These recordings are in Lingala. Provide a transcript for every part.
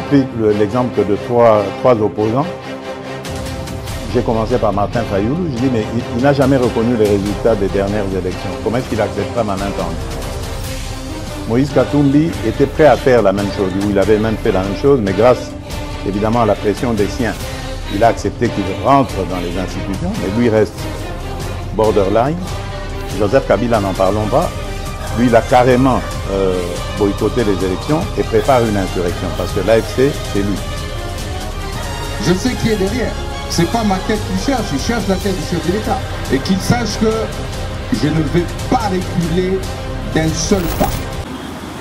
pris l'exemple de trois opposants. J'ai commencé par Martin Fayoulou. Je dis, mais il n'a jamais reconnu les résultats des dernières élections. Comment est-ce qu'il acceptera ma main tendue? Moïse Katumbi était prêt à faire la même chose. Il avait même fait la même chose, mais grâce évidemment à la pression des siens, il a accepté qu'il rentre dans les institutions, mais lui reste borderline. Joseph Kabila, n'en parlons pas. Lui, il a carrément boycotté les élections et prépare une insurrection parce que l'AFC, c'est lui. Je sais qui est derrière. C'est pas ma tête qu'il cherche, il cherche la tête du chef de l'État. Et qu'il sache que je ne vais pas reculer d'un seul pas.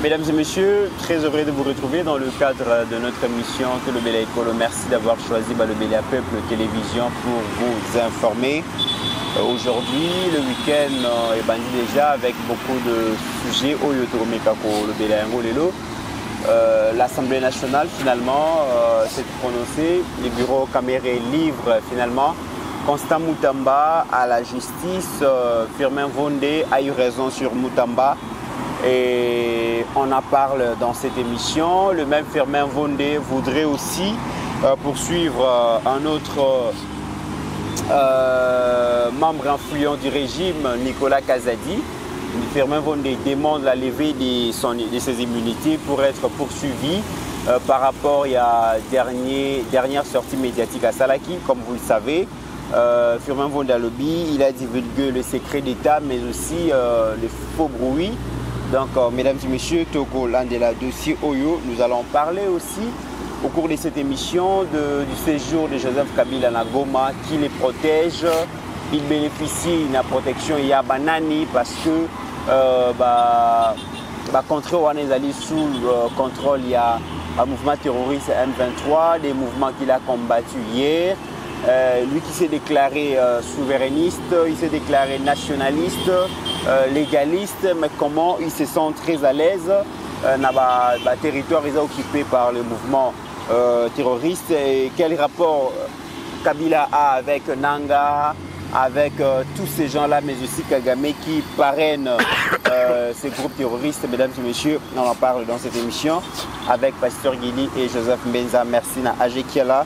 Mesdames et messieurs, très heureux de vous retrouver dans le cadre de notre émission Tolobela Ekolo. Merci d'avoir choisi Balobela Peuple Télévision pour vous informer. Aujourd'hui, le week-end est bandit déjà avec beaucoup de sujets. L'Assemblée nationale finalement s'est prononcée. Les bureaux camérés livrent finalement Constant Moutamba à la justice. Firmin Vondé a eu raison sur Moutamba. Et on en parle dans cette émission. Le même Firmin Vondé voudrait aussi poursuivre un autre membre influent du régime, Nicolas Kazadi. Firmin Vondé demande la levée de ses immunités pour être poursuivi par rapport à dernière sortie médiatique à Salaki, comme vous le savez. Firmin Vondé Alobi, il a divulgué le secret d'État, mais aussi les faux bruits. Donc, mesdames et messieurs, Togo Landela dossier Oyo, nous allons parler aussi au cours de cette émission du séjour de Joseph Kabila à Goma, qui les protège. Il bénéficie d'une protection Yabanani parce que contre Wanezali sous contrôle, il y a un mouvement terroriste M23, des mouvements qu'il a combattus hier. Lui qui s'est déclaré souverainiste, il s'est déclaré nationaliste, légaliste, mais comment il se sent très à l'aise dans le territoire occupé par le mouvement terroriste et quel rapport Kabila a avec Nanga, avec tous ces gens-là, mais aussi Kagame qui parrainent ces groupes terroristes. Mesdames et messieurs, on en parle dans cette émission avec Pasteur Guili et Joseph Mbenza. Merci à Ajekiala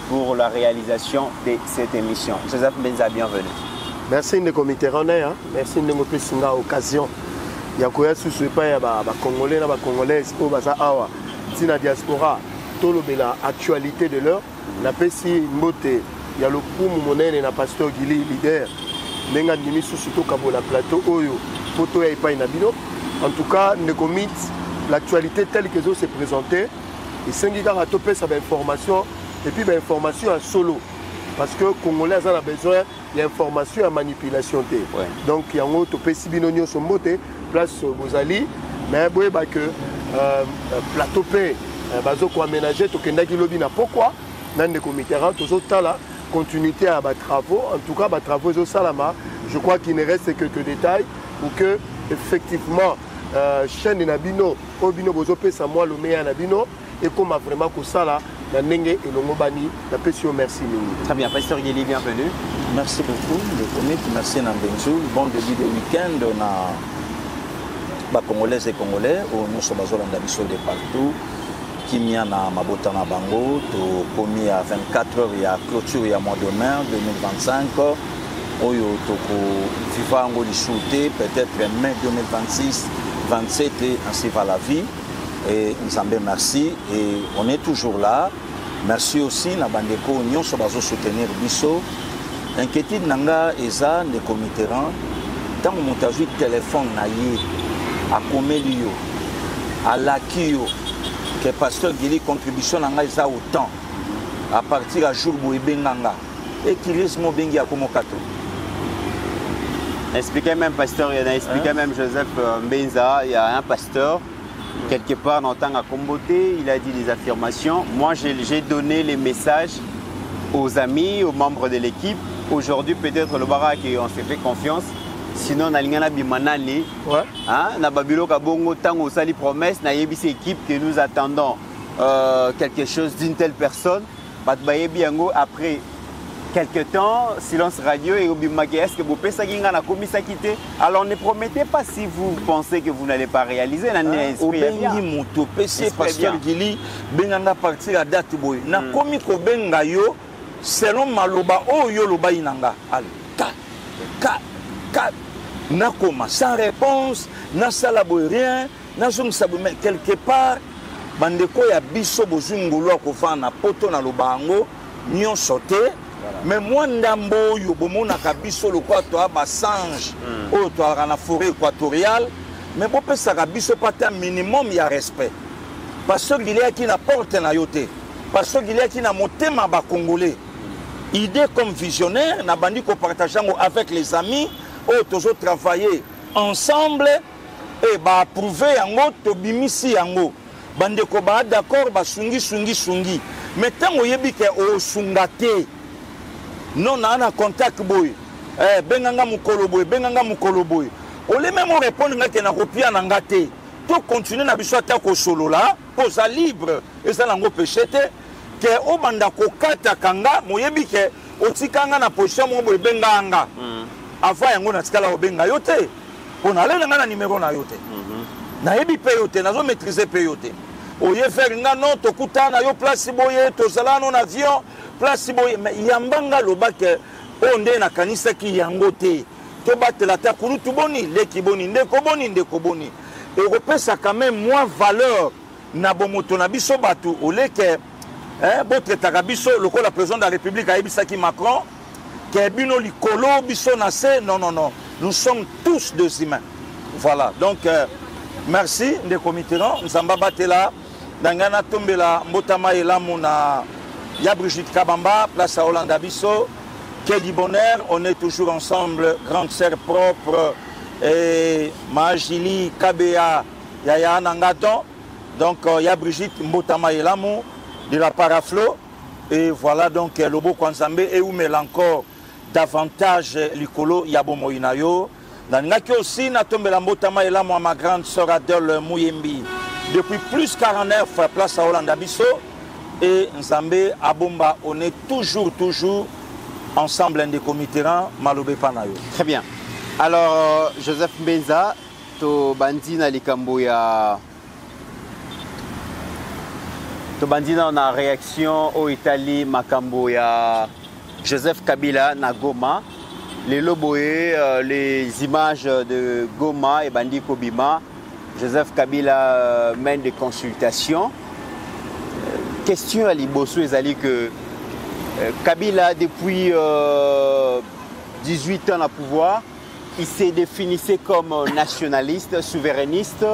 pour la réalisation de cette émission. Joseph Mbenza, bienvenue. Merci de comité René, merci de me presser l'occasion. Il y a quoi sous pas ya ba Congolais, ba Congolaises, au basa awa, tina diaspora, tolobela actualité de l'heure. Na pesi moté, il y a le coup monene na Pasteur Guili leader. Nenga ndimi sous to kabola plateau oyo, photo ya ipa inabino. En tout cas, ne commit l'actualité telle que ça s'est présentée. Et 5 gars à topé sa information et puis information en solo. Parce que les Congolais ont besoin d'informations et manipulation. Ouais. Donc, il y a un autre pays qui sont montés, place Bozali, mais il y a que plateau P, bazo ko aménager, to kendaki lobby na pourquoi dans les comités là, continuité à travaux, en tout cas travaux au Salama. Je crois qu'il ne reste que quelques détails pour que effectivement chaîne Nabino, Obino bozo pesa moi le meilleur Nabino et comme vraiment que ça là. Merci. Très bien, Pasteur Guili, bienvenue. Merci beaucoup, merci Nambenzou. Bon début de week-end, on a Congolaises et Congolais, nous sommes de partout. Kimiana Mabotana Bango, commis à 24 heures, il y a clôture, il y a mois de mai 2025. Oyo Toko Vivango Lishouté, peut-être mai 2026, 27 et ainsi va la vie. Et nous avons merci et on est toujours là. Merci aussi na bandeko union so bazo soutenir biso. Inquiétude nanga eza de comité rang. Tant que montaji téléphone na ye a komelio a lakio que Pasteur Guili contribution nanga eza autant à partir à jour boyebe nanga et kirismo bengi a komokato. Expliquez même Pasteur, il a expliqué même Joseph Mbenza, il y a un pasteur quelque part dans Tanga Komboté, il a dit des affirmations. Moi, j'ai donné les messages aux amis, aux membres de l'équipe. Aujourd'hui, peut-être le Barak, on s'est fait confiance. Sinon, on a Bimanali. Na Babilo Kabongo, Tango Sali promesse, na Yebis équipe que nous attendons quelque chose d'une telle personne. Après quelque temps, silence radio et Obimaki, est-ce que vous pensez qu'il y a un quitté? Alors ne promettez pas si vous pensez que vous n'allez pas réaliser. Obengi moto PC Pasteur Gili benganga partir à date boy. Na komi ko benga yo selon maloba oyo loba inanga. Allez, na koma sans réponse, na sala boy rien, na zong sabu mais quelque part bandeko ya biso bozungulu akofana na poto na lobango nyon sauté. Mais moi ndambo yo bomona ka biso lokwa to ba sange o to na forêt équatoriale. Mais pour que ça biso pas un minimum ya respect. Parce qu'il y a qui n'apporte na yote. Parce qu'il y a qui n'a monté ma ba congolais. Idée comme visionnaire, n'a bandi ko partageant avec les amis, toujours travailler ensemble et ba approuver yango to bimisi yango. Bande ko ba d'accord ba sungi. Mais tant oyebi ke o sungate. Non na contact boy. Benganga mukolo boy. On les même répondre que na kopia na ngate. To continuer na biso ta ko solo là, posa libre et ça nango péchete que o banda ko kata kanga moyebi ke otikanga na position mo boy benganga. Avant yango na tikala obenga yote. On allait na numéro na yote. Na yebi payote na zo maîtriser payote. Oye faire nga non to kutana yo place boye to sala non avion place boye mais yambanga lobake onde na kanisa ki yango te. To battre la terre pour tout boni, l'équiboni, ndekoboni. Et repère quand même moins valeur na bomoto na biso batu au lait que votre tarabiso le la président de la République a Ebisaki Macron que bino likolo biso nase non nous sommes tous des humains. Voilà. Donc merci de committerons nous sommes batela dangana tombela mbotama elamu na ya Brigitte Kabamba place à Hollande biso. Quel du bonheur, on est toujours ensemble, grande sœur propre, et Majili, Kabea, Yaya Nangaton. Donc, il y a Brigitte Mbotama Elamou, de la Paraflo. Et voilà donc Lobo Kwanzambe, et où mêle encore davantage l'Ikolo Yabo Moinayo. Dans le aussi, Natombela Mbotama Elamou, ma grande sœur Adèle Mouyembi. Depuis plus 49, place à Hollande Abisso. Et Nzambe, Abomba, on est toujours ensemble des comités Malobé Panayo. Très bien. Alors, Joseph Mbenza, to bandina likamboya. To bandina na réaction au Italie Makamboya. Joseph Kabila na Goma. Les Loboé, les images de Goma et Bandi Kobima. Joseph Kabila mène des consultations. Question à Liboso et que Kabila, depuis 18 ans à pouvoir, il s'est définissé comme nationaliste, souverainiste,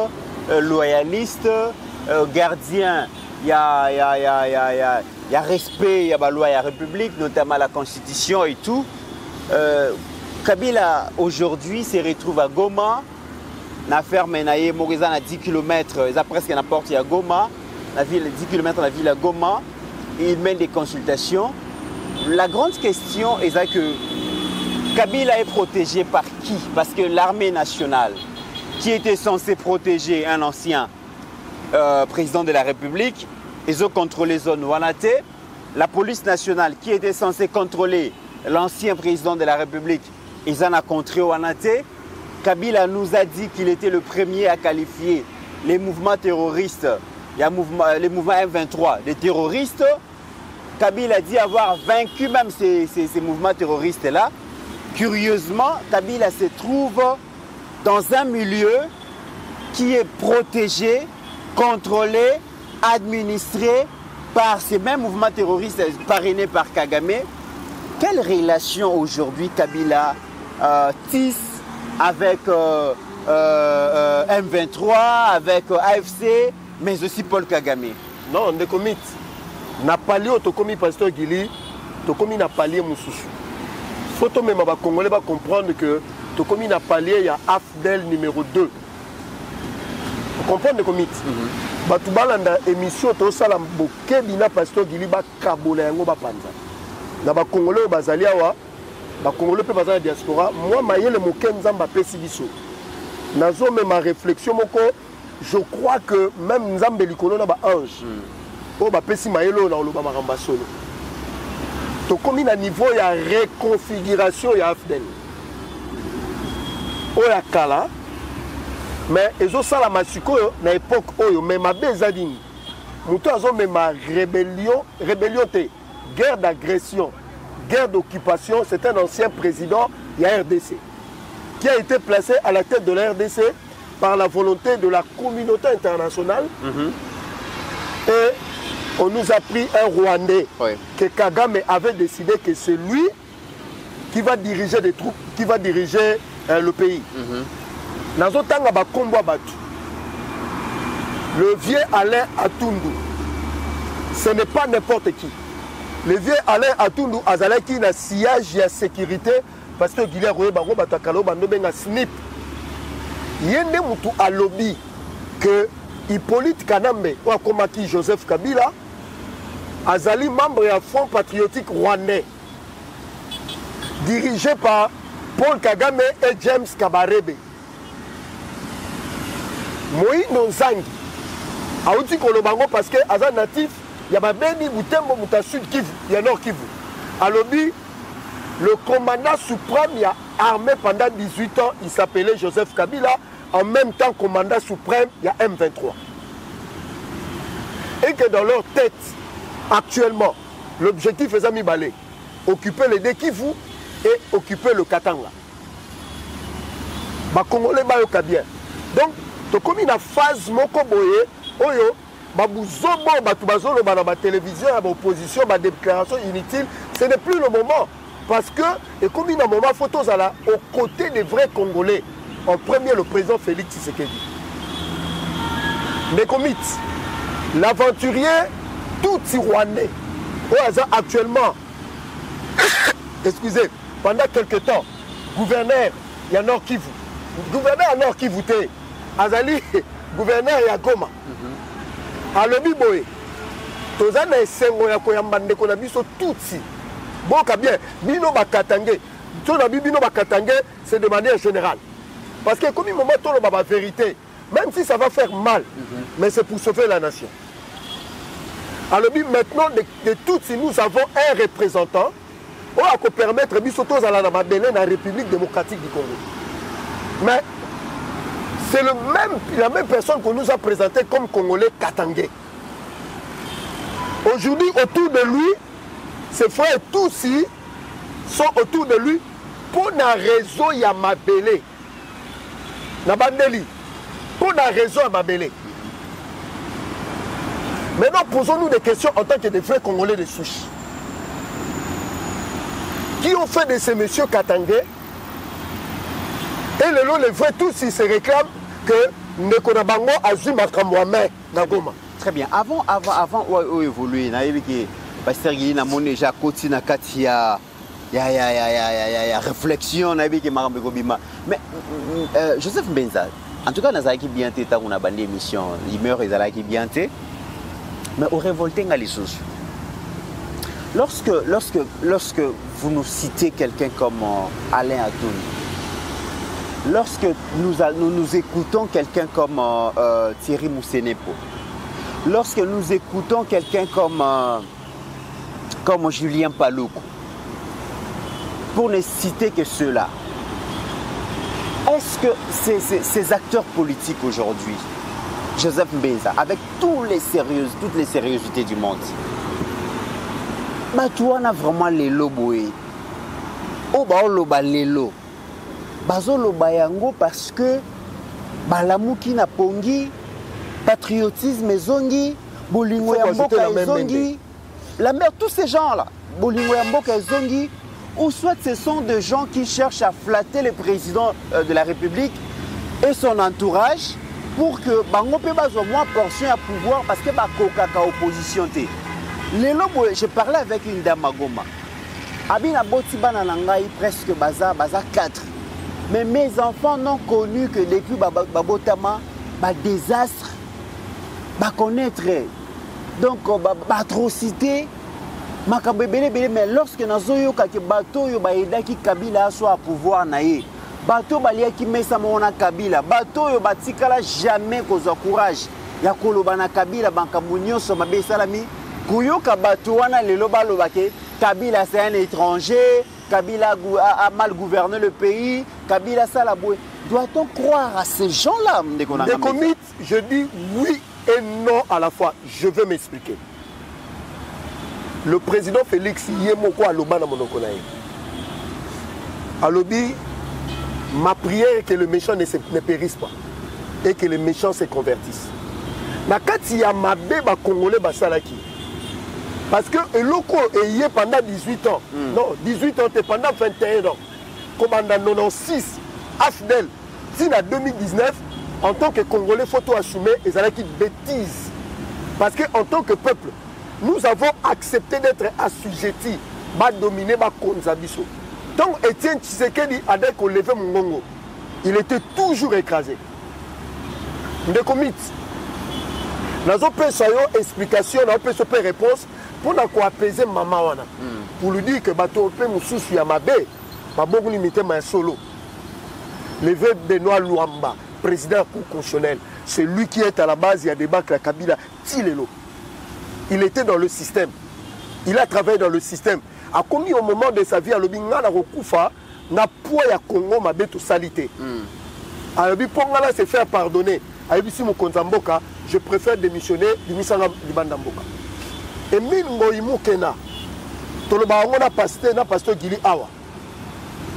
loyaliste, gardien. Il y a respect, il y a la loi, il y a la République, notamment la Constitution et tout. Kabila, aujourd'hui, se retrouve à Goma. Na ferme Menaye, Morizan à 10 km, il y a presque une porte à Goma. La ville, 10 km la ville à Goma. Il mène des consultations. La grande question est que Kabila est protégé par qui? Parce que l'armée nationale, qui était censée protéger un ancien président de la République, ils ont contrôlé zone Wanate. La police nationale, qui était censée contrôler l'ancien président de la République, ils en ont contré Wanate. Kabila nous a dit qu'il était le premier à qualifier les mouvements terroristes, les mouvements M23, des terroristes. Kabila dit avoir vaincu même ces mouvements terroristes-là. Curieusement, Kabila se trouve dans un milieu qui est protégé, contrôlé, administré par ces mêmes mouvements terroristes parrainés par Kagame. Quelle relation aujourd'hui Kabila tisse avec M23, avec AFC, mais aussi Paul Kagame? Non, on est commis. Na pali au tokomi pasteur Gili, tokomi na pali mususu. Faut to même ba Congolais ba comprendre que tokomi na pali il y a AFDEL numéro 2. Vous comprenez commis? Batu balanda émission to sala boke bina pasteur Gili ba kabola yango ba panza. Na ba Congolais bazali awa, ba Congolais pe bazali diaspora, moi mayele mokenza mba pesi biso. Nazo même ma réflexion moko, je crois que même Nzambe likolo na ba ange. Oh, bah, pesi maïlo na oloba maramba solo. tokomi na niveau ya reconfiguration ya AFDEL oya kala mais ezosalama sikoyo na époque oyo mais mabe eza nini moto azomema rébellion te guerre d'agression guerre d'occupation. C'est un ancien président de la RDC qui a été placé à la tête de la RDC par la volonté de la communauté internationale. Et on nous a pris un Rwandais que Kagame avait décidé que c'est lui qui va diriger des troupes, qui va diriger le pays. Le vieux Alain Atundu, ce n'est pas n'importe qui. Le vieux Alain Atundu azalaki na sillage ya sécurité parce que Guilherme Roye bango batakalo bando benga snip. Yende mutu alobi que Hippolyte Kanambe ou akomaki Joseph Kabila azali membre ya Front Patriotique Rwandais dirigé par Paul Kagame et James Kabarebe. Moïno Nzangi auti kolobango parce que aza natif ya babeni Butembo muta Sud Kivu ya Nord Kivu. Alobi le commandant suprême il a armé pendant 18 ans, il s'appelait Joseph Kabila, en même temps commandant suprême il y a M23. Et que dans leur tête actuellement l'objectif est Zami Balé, occuper les deux Kivu et occuper le Katanga. Ba Congolais ba yoka bien. Donc to comme une phase moko boye oyo babuzobo batu bazolo ba na ba télévision à opposition ba déclaration inutile, ce n'est plus le moment parce que et comme une moment photos à la aux côtés des vrais Congolais. En premier le président Félix Tshisekedi. Mais comme l'aventurier tout Rwandais actuellement excusez pendant quelques temps gouverneur il y a Nord Kivu gouverneur à Nord Kivu te azali gouverneur ya Goma alobi boye tozana esengo ya koyamba ndeko na biso tutsi boka bien bino bakatange to na bino bakatange c'est de manière générale parce que comme il moment tout la vérité même si ça va faire mal mais c'est pour sauver la nation. Alors maintenant de toutes si nous avons un représentant on va permettre bisoto à la République démocratique du Congo. Mais c'est la même personne qu'on nous a présenté comme Congolais Katangé. Aujourd'hui, autour de lui, ses frères tous sont autour de lui pour la raison Yamabélé. Nabandeli, pour la raison Yamabélé. Maintenant, posons-nous des questions en tant que des vrais Congolais de souche. Qui ont fait de ces messieurs Katangé? Et les vrais tous, ils se réclament que Nekonabango a vu Makamouame Nagoma. Très bien. Avant évoluer, Pasteur Guy n'a mon déjà côté na katia ya réflexion na bi ke Makambe Bima. Mais Joseph Mbenza, en tout cas nazaki bien té ta na bande émission, il meurt ezalaki bien té. Mais au révolté ngalisus. Lorsque vous nous citez quelqu'un comme Alain Atoun, lorsque nous écoutons quelqu'un comme Thierry Moussenepo, lorsque nous écoutons quelqu'un comme Julien Paluku, pour ne citer que ceux-là, est-ce que ces acteurs politiques aujourd'hui, Joseph Mbenza, avec toutes les sériosités du monde, on a vraiment les lobos. Loba lelo. Bazo loba yango parce que balamuki na pongi, patriotisme zongi, bolingo ya mboka zongi, la mère, tous ces gens-là, bolingo ya mboka zongi, ou soit ce sont des gens qui cherchent à flatter le président de la République et son entourage pour que bango pe bazo moins portion à pouvoir parce que ba kokaka opposition té. Je parlais avec une dame à Goma. Abina boti bana nangai presque baza 4. Mais mes enfants n'ont connu que depuis babotama désastre, connaître donc atrocité, mais lorsque nazoyo kake bato yo baedaki Kabila soit à pouvoir naé. Bato baliaki mesa mona Kabila, bato yo batikala jamais koza courage. Ya koloba na Kabila bankamunyo so mabe salami. Kuyoka bato wana lelo balobake Kabila c'est un étranger, Kabila a mal gouverné le pays, Kabila ça la bouée. Doit-on croire à ces gens-là? Des comites, je dis oui et non à la fois. Je vais m'expliquer. Le président Félix Yemoko Aloba na Monokonaï. Alobi, ma prière est que le méchant ne périsse pas et que les méchants se convertissent. Nakati ya mabe ba Congolais ba salaki. Parce que le loco est hier pendant 18 ans. Non, 18 ans, c'est pendant 21 ans. Comme en 96, AFDEL, si en 2019, en tant que Congolais, il faut assumer et ça qui bêtise. Parce qu'en tant que peuple, nous avons accepté d'être assujettis, de dominer, de konzabiso. Donc Étienne Tshisekedi a dit qu'on levait Mongongo. Il était toujours écrasé. De commit. Nous avons une explication, nous avons une réponse pour apaiser maman. Pour lui dire que bateau peut nous soucier à ma baie, ma bonne limité ma solo. Le vœu Benoît Luamba, président constitutionnel, c'est lui qui est à la base, il y a des bacs la Kabila, Tilelo. Il était dans le système. Il a travaillé dans le système. A commis au moment de sa vie à l'Obinga, na Rokufa, na poids ya Congo ma bête salité. A l'Obi Pongala se faire pardonner. A l'Obi si mon Konzamboka, je préfère démissionner du Misanga Libandamboka. Et Mingo Imukena, Toloba Angona pasteur Gili Awa,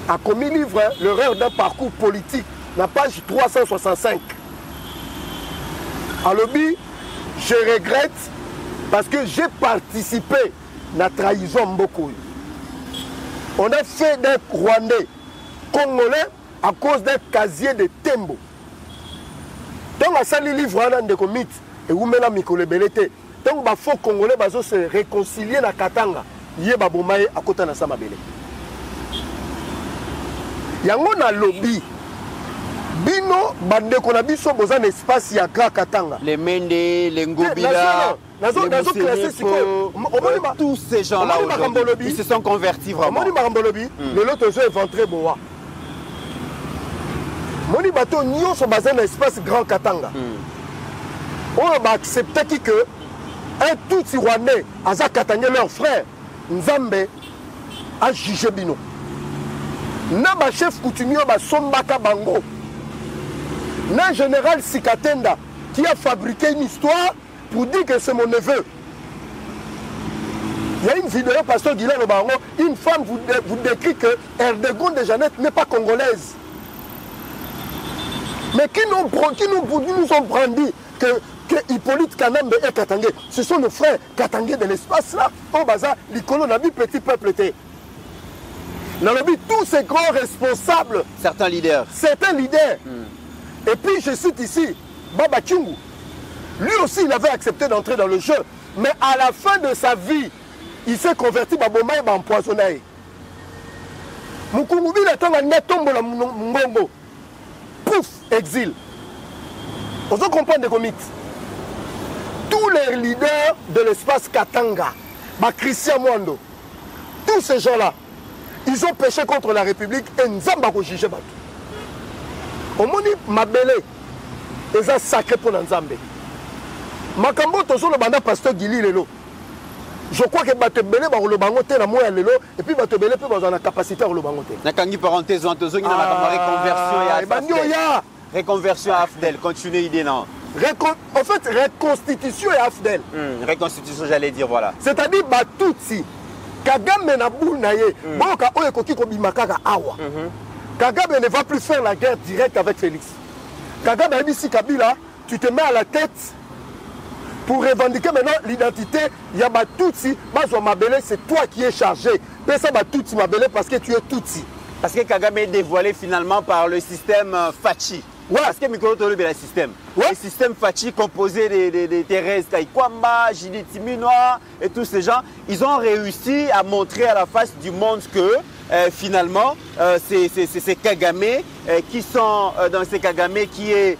a commis livre l'erreur d'un parcours politique, la page 365. A l'Obi, je regrette parce que j'ai participé à la trahison Mboko. On a fait des Rwandais Congolais à cause d'un casier de Tembo. Donc, à ça, les livres de comites et où maintenant Mikole Belete. Donc, il faut que les Congolais se réconcilier à Katanga. Yé Babomaye à côté de Samabele. Yango na lobby. Bino, bande qu'on a biso besoin d'espace à Katanga. Les Mende, les Ngobila. Tous ces gens-là, ils se sont convertis vraiment. Le lot est éventré boa. Moni bateau nyon sont basés dans l'espace Grand Katanga. On va accepter que un tout Rwandais a Katanga leur frère Nzambe a jugé Bino. Na chef coutumier ba Sombaka Bango. Na général Sikatenda qui a fabriqué une histoire pour dire que c'est mon neveu. Il y a une vidéo, pasteur Guilherme Baron, une femme vous décrit que Erdegonde de Jeannette n'est pas congolaise. Mais qui nous ont brandi que Hippolyte Kanambe et Katangé, ce sont nos frères Katangé de l'espace là, au bazar, l'icône n'a vu petit peuple était. Dans le but, tous ces grands responsables, certains leaders. Et puis je cite ici, Baba Tchungu. Lui aussi, il avait accepté d'entrer dans le jeu. Mais à la fin de sa vie, il s'est converti à Bomaï et empoisonné. Mukungubi n'a net tombé la Mungongo. Pouf, exil. On se comprend des comites. Tous les leaders de l'espace Katanga, Christian Mwando, tous ces gens-là, ils ont péché contre la République et Nzamba ko jugé Batou. On m'a dit, Mabele, ils ont sacré pour Nzambe. Makambo tozo le banda pasteur Gili lelo. Je crois que Batebele ba le bangote na moya lelo et puis Batebele peut avoir la capacité à le bangote. Na kangi parenthèse en tozo na reconversion ya. Reconversion à Afdel, continuez idée non. En fait reconstitution et Afdel. Reconstitution j'allais dire voilà. C'est-à-dire Batutsi Kagame na bounaye boka oye koki ko bimakaka awa. Kagame ne va plus faire la guerre directe avec Félix. Kagame a dit si Kabila, tu te mets à la tête pour revendiquer maintenant l'identité, il y a Batutsi, Bazo Mabele, c'est toi qui es chargé. Mais ça Batutsi Mabele parce que tu es Tutsi. Parce que Kagame est dévoilé finalement par le système Fachi. Ouais. Parce que Mikolo Tolobe est le système. Ouais. Le système Fachi composé de Thérèse Kaikwamba, Judith Timinois et tous ces gens, ils ont réussi à montrer à la face du monde que finalement c'est Kagame qui sont dans ces Kagame qui est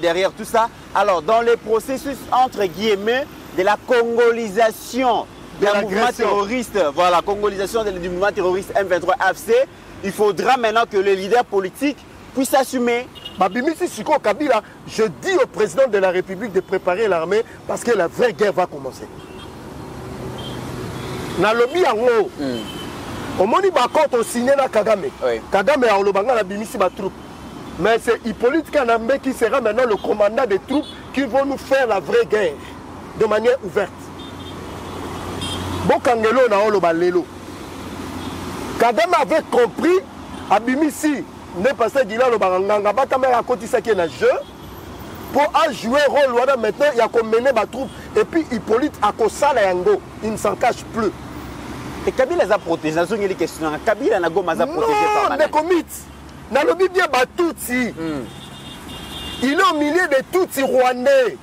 derrière tout ça. Alors dans les processus entre guillemets de la congolisation du mouvement terroriste, voilà, congolisation du mouvement terroriste M23 AFC, il faudra maintenant que les leaders politiques puissent assumer. Babimisi Siko Kabila, je dis au président de la République de préparer l'armée parce que la vraie guerre va commencer. Na lobby yango. Omoni bakot au signé na Kagame. Kagame a olobanga la bimisi ba troupe. Mais c'est Hippolyte Kanambe qui sera maintenant le commandant des troupes qui vont nous faire la vraie guerre de manière ouverte. Bokangelo na oloba lelo. Kagame avait compris abimisi ne passé dila lo banganga batama ya kotisa qui na jeu pour jouer rôle wana maintenant il y a qu'on mener ba troupe et puis Hippolyte a kosala yango, il ne s'en cache plus. Et Kabila a protégé, na zongi les questions. Kabila na goma a protégé par Manang. Non, mais commit. Na lobi bien ba Tutsi. Il est au milieu de Tutsi rwandais.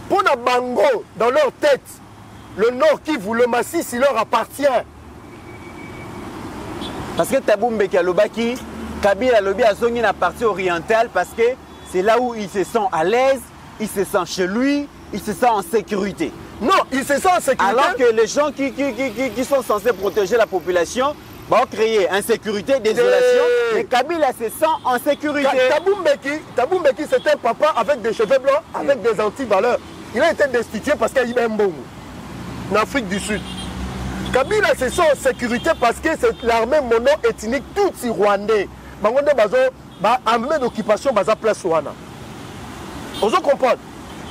Pour na bango dans leur tête, le Nord Kivu, le Massif, il leur appartient. Parce que Taboumbe Kalobaki, Kabila lobi a zongi na partie orientale parce que c'est là où il se sent à l'aise, il se sent chez lui, il se sent en sécurité. Non, il se sent en sécurité. Alors que les gens qui sont censés protéger la population vont créer insécurité, désolation, mais Kabila se sent en sécurité. Taboumbe c'était un papa avec des cheveux blancs, avec des antivaleurs. Il a été destitué parce qu'il est un bon en Afrique du Sud. Kabila se sent en sécurité parce que c'est l'armée mono-ethnique tout rwandais. Bangonde bazo ba armée d'occupation baza place wana. On se comprend.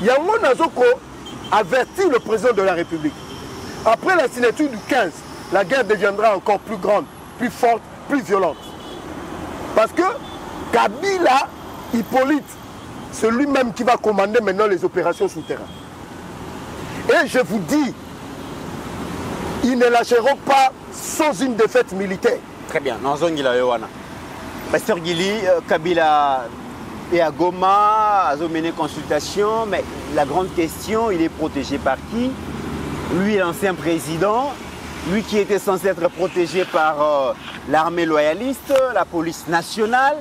Yango nazoko avertit le président de la République. Après la signature du 15, la guerre deviendra encore plus grande, plus forte, plus violente. Parce que Kabila, Hippolyte, c'est lui-même qui va commander maintenant les opérations souterraines. Et je vous dis, ils ne lâcheront pas sans une défaite militaire. Très bien. Pasteur Gili, Kabila et à Goma, a mené consultation, mais la grande question, il est protégé par qui? Lui, l'ancien président, lui qui était censé être protégé par l'armée loyaliste, la police nationale,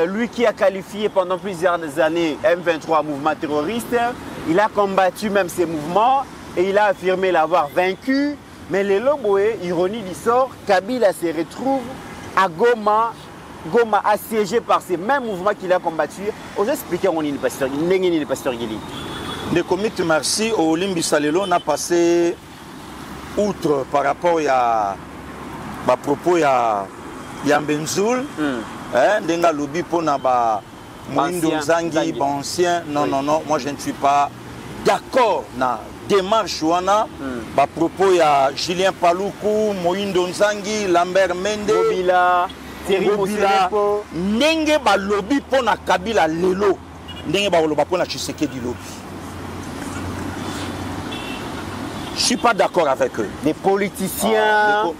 lui qui a qualifié pendant plusieurs années M23 mouvement terroriste, il a combattu même ces mouvements et il a affirmé l'avoir vaincu. Mais les Loboé, ironie du sort, Kabila se retrouve à Goma, Goma assiégé par ces mêmes mouvements qu'il a combattus. Osez expliquer où est le pasteur Gili. Le comité merci au Limbi Salelo on a passé outre par rapport à propos à Benzoul, Denga Lobi pour Naba Moindo Zangi, ancien. Non, moi je ne suis pas d'accord na démarche wana à propos à Julien Paluku, Moindo Zangi, Lambert Mende, Bobila, Nenge ba lobby pour na Kabila lelo, Nenge ba lobby pour na Tshisekedi lobby. Je ne suis pas d'accord avec eux. Des politiciens,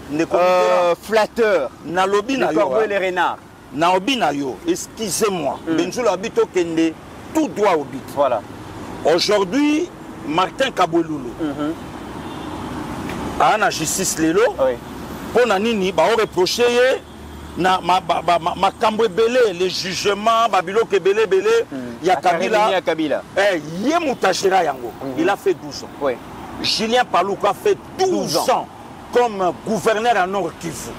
flatteurs, na lobby na yo, les renards. Na lobby na yo, excusez-moi, Benzoul habito kende tout droit au but. Voilà. Aujourd'hui, Martin Kaboulou, à la justice lelo, pour nanini, ba reproché na ma cambre belé, les jugements, babilo ke belé, il y a Kabila. Yé Moutachira yango, il a fait 12 ans. Oui. Julien Paluku a fait 12 ans comme gouverneur à Nord Kivu.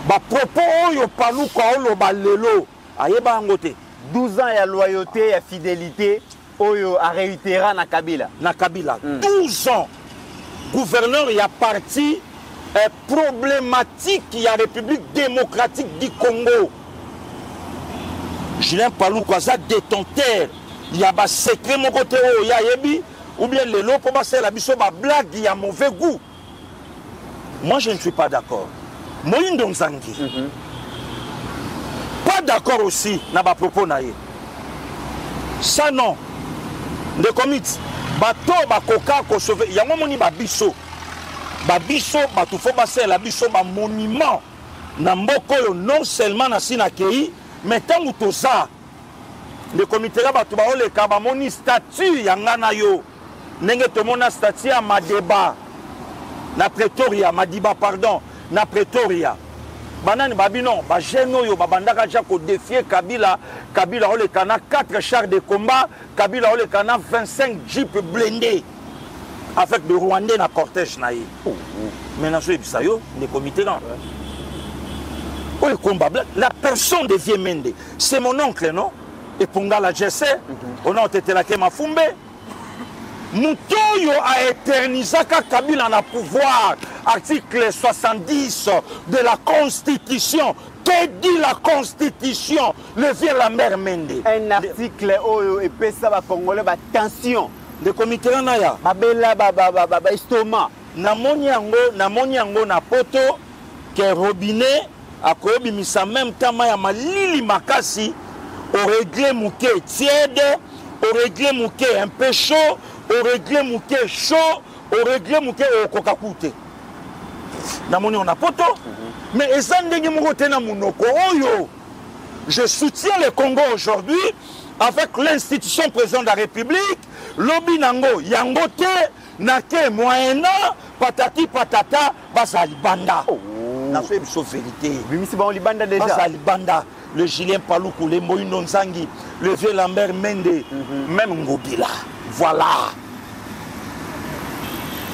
Ba propos yo Paluku olo ba lelo, ayeba angote. 12 ans il y a loyauté, il y a fidélité. Oyo a réitéré na Kabila. Na Kabila. 12 ans. Gouverneur, il y a parti problématique, il y a République démocratique du Congo. Julien Paluku a détenteur. Il y a un secret mon côté il y a yebi ou bien les lots pour passer la biso ba blague, il y a mauvais goût. Moi je ne suis pas d'accord. Moindo Nzangi. Pas d'accord aussi na ba propos naé. Ça non. De comité bato bakoka ko sauver yango moni babiso bato fo basser la biso ba monument na mboko yo non seulement na sina kei mais tangu toza le comité la bato ba oleka ba moni statut yanga na yo ndenge to mona statut ya Madeba na Pretoria Madiba pardon na Pretoria banani babino ba jeune yo babandaka ja ko défier Kabila oleka na 4 chars de combat Kabila oleka na 25 jeeps blindés avec le Rwandais na cortège na ye maintenant je dis yo les comités là le combat la personne de Vieux Mende c'est mon oncle non et Ponga la GC on a été là que Mafumbe Mutoyo a éternisé Kabila na pouvoir. Article 70 de la Constitution. Que dit la Constitution? Levier la mère Mende. Un article où il peut savoir Congolais tension. De comité naya. Babela estomac. Namoni yango na poto que robinet akobi misa même tama ya malili makasi au réglé mouké tiède, au réglé mouké un peu chaud, au réglé mouké chaud, au réglé mouké au kokakute. Namoni on a poto. Mais ezandenge moko na munoko oyo. Je soutiens le Congo aujourd'hui avec l'institution président de la République, lobi nango yangote nake moyena patati patata basali banda. Na fait une vérité. Bimisi ba libanda déjà. Basali banda, le Julien Paluku, le Moïno Nzangi, le vieux Lambert Mende, même Ngobila. Voilà.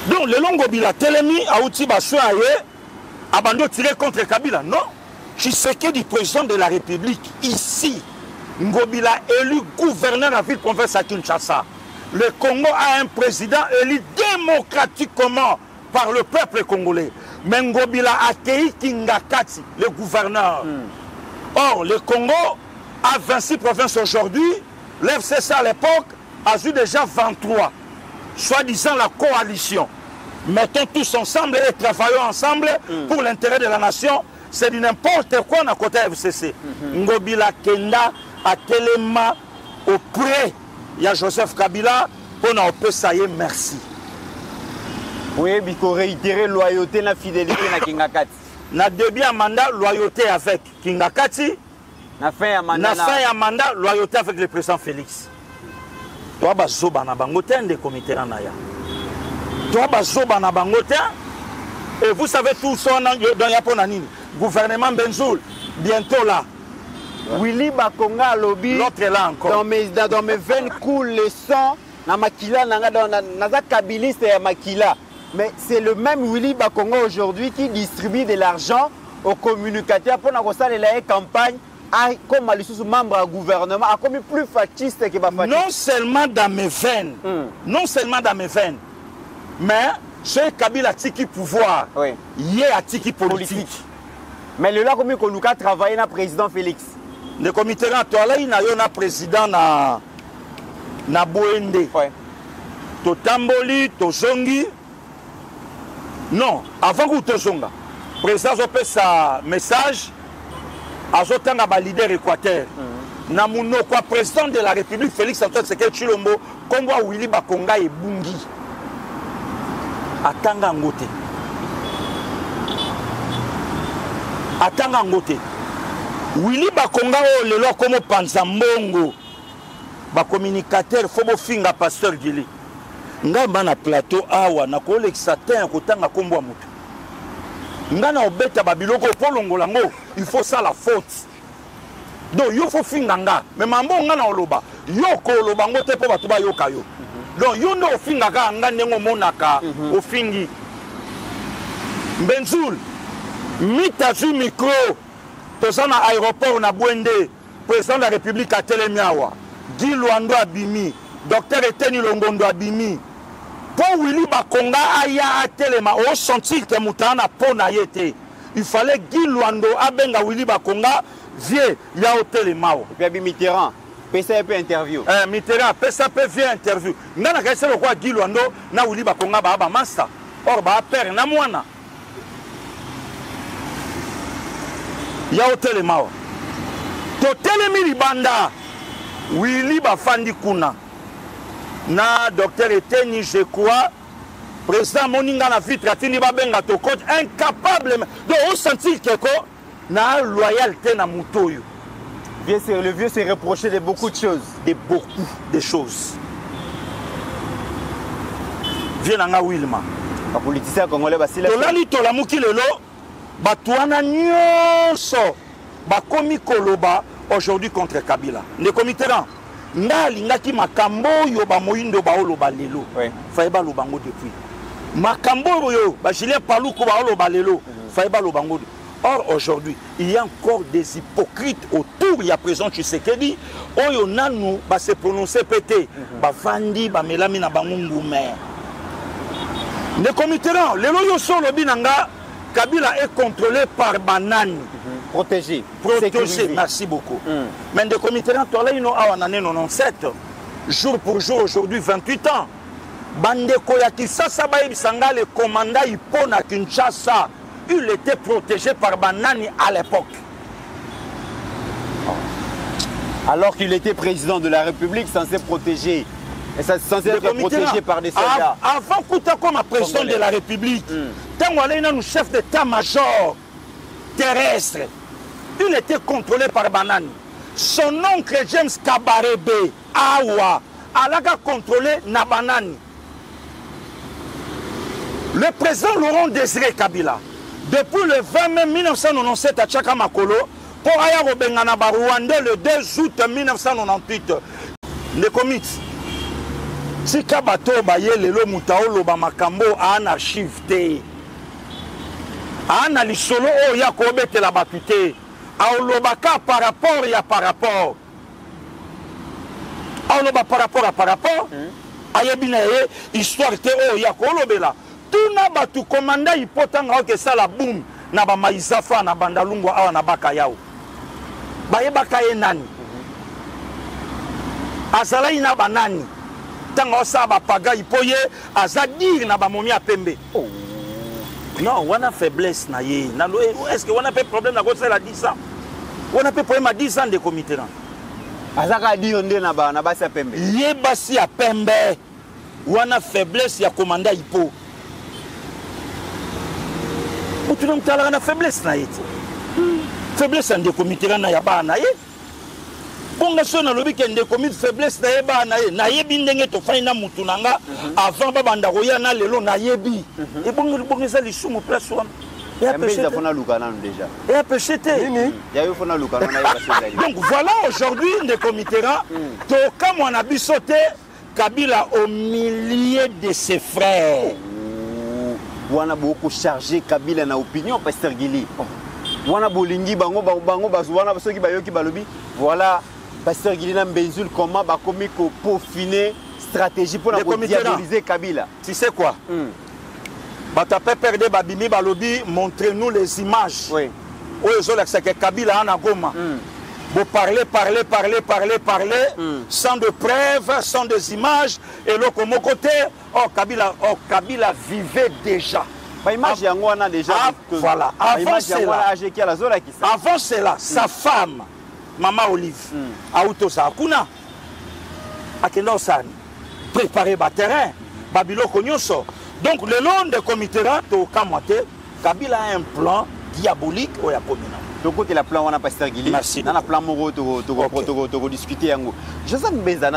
Donc le Ngobila Telemi a outi basoaye abandon tiré contre Kabila. Non. Tshisekedi, président de la République, ici, Ngobila élu gouverneur de la ville-province à Kinshasa. Le Congo a un président élu démocratiquement par le peuple congolais. Mais Ngobila a accueilli Kingakati, le gouverneur. Or, le Congo a 26 provinces aujourd'hui. L'FCC à l'époque a eu déjà 23. Soi-disant la coalition. Mettons tous ensemble et travaillons ensemble pour l'intérêt de la nation. C'est du n'importe quoi dans le côté FCC. Ngobila Kenda a Telema auprès de Joseph Kabila pour nous appeler merci. Oui, il faut réitérer loyauté et fidélité à Kingakati. Na début à mandat, loyauté avec Kingakati. Na fin à mandat, loyauté avec le président Félix. Toi, Bazoba na bangote des comités naya. Toi, Bazoba na bangote. Et vous savez tout ça dans Yaponanini. Gouvernement Benzoul, bientôt là. Willy Bakonga lobby. L'autre est là encore. Dans mes veines coule le sang. Na makila naza kabiliste ya makila. Mais c'est le même Willy Bakonga aujourd'hui qui distribue de l'argent aux communicateurs pour la campagne comme les membres du gouvernement, a commis plus fasciste que Bafati. Non seulement dans mes veines, non seulement dans mes veines, mais chez Kabila tiki pouvoir, il y a tiki politique. Mais le là comme qu'on a travaillé na président Félix. Le comité là, il y a un président na Boende. To tamboli, to zongi. Non, avant que tu zonga, le président a fait sa message à un leader équateur. Namuno, quoi, président de la République, Félix Antoine Tshisekedi Tshilombo, comme Willy Bakonga et Bungi. Atanga Ngote. Atanga Ngote. Willy Bakonga, le lo comme Panzambongo. Ba communicateur, faut finga pasteur Gili. Ngamba na plateau awa na ko l'exatin ko tanga kombo mutu. Ngana obeta babiloko polongo lango, il faut ça la faute. Donc yo faut finganga, mais mambo ngana oloba, yo ko oloba ngote po batu ba yoka yo. Donc yo no fingaka ngane ngo monaka ofingi. Benzoul mitazu micro tozana aéroport na Bwende, président de la République a Telemiawa. Guy Luando abimi, docteur Eteni Longondo abimi. Pour Willy Bakonga aya atelema o sentir que mutana pona yete. Il fallait Guy Luando abenga Willy Bakonga vie ya hotelema. Et puis Mitterrand, PCP interview. Mitterrand PCP vient interview. Ngana kaise le quoi Guy Luando na Willy Bakonga ba master. Or ba père na mwana. Ya hotelema. To telemi libanda. Willy Bafandi Kuna. Na docteur Eteni, je crois, président Moninga na vitre, atini babenga to coach incapable de ressentir quelque na loyauté na mutoyo. Le vieux s'est reproché de beaucoup de choses. De beaucoup de choses. Viens nga Wilma. Les politiciens congolais basila. Tolali tolamuki lelo batuana nyonso bakomi koloba aujourd'hui contre Kabila. Ne comité là. Ngali ngaki makambo yo ba moyindo ba oloba lelo. Faiba lobango depuis. Makambo yo ba Julien Paluku ba oloba lelo. Faiba lobango. Or, aujourd'hui, il y a encore des hypocrites autour. Il y a présent Tshisekedi. Oyo nanu va se prononcer pété. Bafandi, bamelami na bangungume. Le comité, le loyo sur le binanga, Kabila est contrôlé par Banani. Protégé. Protégé, merci beaucoup. Mais le comité, toi là, il y a en année 97, jour pour jour, aujourd'hui 28 ans. Bandeko ya Kisasa Baïbisanga, le commandant Ipona Kinshasa, il était protégé par Banani à l'époque. Alors qu'il était président de la République, censé protéger, censé être protégé par des soldats. Avant Kouta comme président de la République, tant qu'on a un chef d'état-major terrestre, il était contrôlé par Banani. Son oncle James Kabarebe, Awa, a contrôlé Nabanani. Le président Laurent Désiré Kabila, depuis le 20 mai 1997 à Tchakamakolo, pour Aya Robengana Rwanda le 2 août 1998, le comité, si Kabato Baye Lelo Moutaolo Bamakambo a un archive té, a un alisolo ya Kobete la batute, a Olobaka par rapport ya par rapport, a Oloba par rapport à par rapport, a Yabinae, histoire té ya Kolobela. Tout n'a pas tout commandant, il peut en que ça la boum, n'a pas maïsafa, n'a pas d'alungo, n'a pas kayao. Baye bakaye nani. Azala ina banani. Tango sa ba paga ipoye, azadir n'a pas momi a pembe. Non, on a faiblesse na ye. Est-ce qu'on a pas problème na gauche la 10 ans? On a pas problème à 10 ans de comité là. Azaka di onde na ba basi a pembe. Ye basi a pembe. On a faiblesse ya commandant ipo. Tu as une faiblesse. Faiblesse en décomité, na yaba na ye. Bon, na so na lobi ken décomité faiblesse na yeba na ye. Na yebi ndenge to faina mutunanga avant babanda roya na lelo na yebi. Et bon ça li sumu place wana. Et après ça fona lukana déjà. Et après c'était. Ya yo fona lukana na yeba. Donc voilà aujourd'hui des comités to comme on a bisoté Kabila au milieu de ses frères. On a beaucoup chargé Kabila na opinion Pasteur Gili. On a bolingi bango bazwana basoki bayoki balobi. Voilà Pasteur Gili na Mbenzul comment ba komi ko peaufiner stratégie pour diaboliser Kabila. Tu sais quoi? Batape perdre babimi balobi, montrez-nous les images. Oui. Oyo c'est que Kabila en a goma. Vous parlez, sans de preuves, sans des images. Et là, comme côté, Kabila vivait déjà. Image a déjà. Voilà. Avant cela, sa femme, Maman Olive, Aouto Sakuna, Akenosani, préparer le terrain, Babilo Konyoso. Donc, le long des comités, Kabila a un plan diabolique au Yakomina. Donc, côté la plan, on a Pasteur Gili. Merci. Dans la plan, on va discuter. Joseph Mbenza,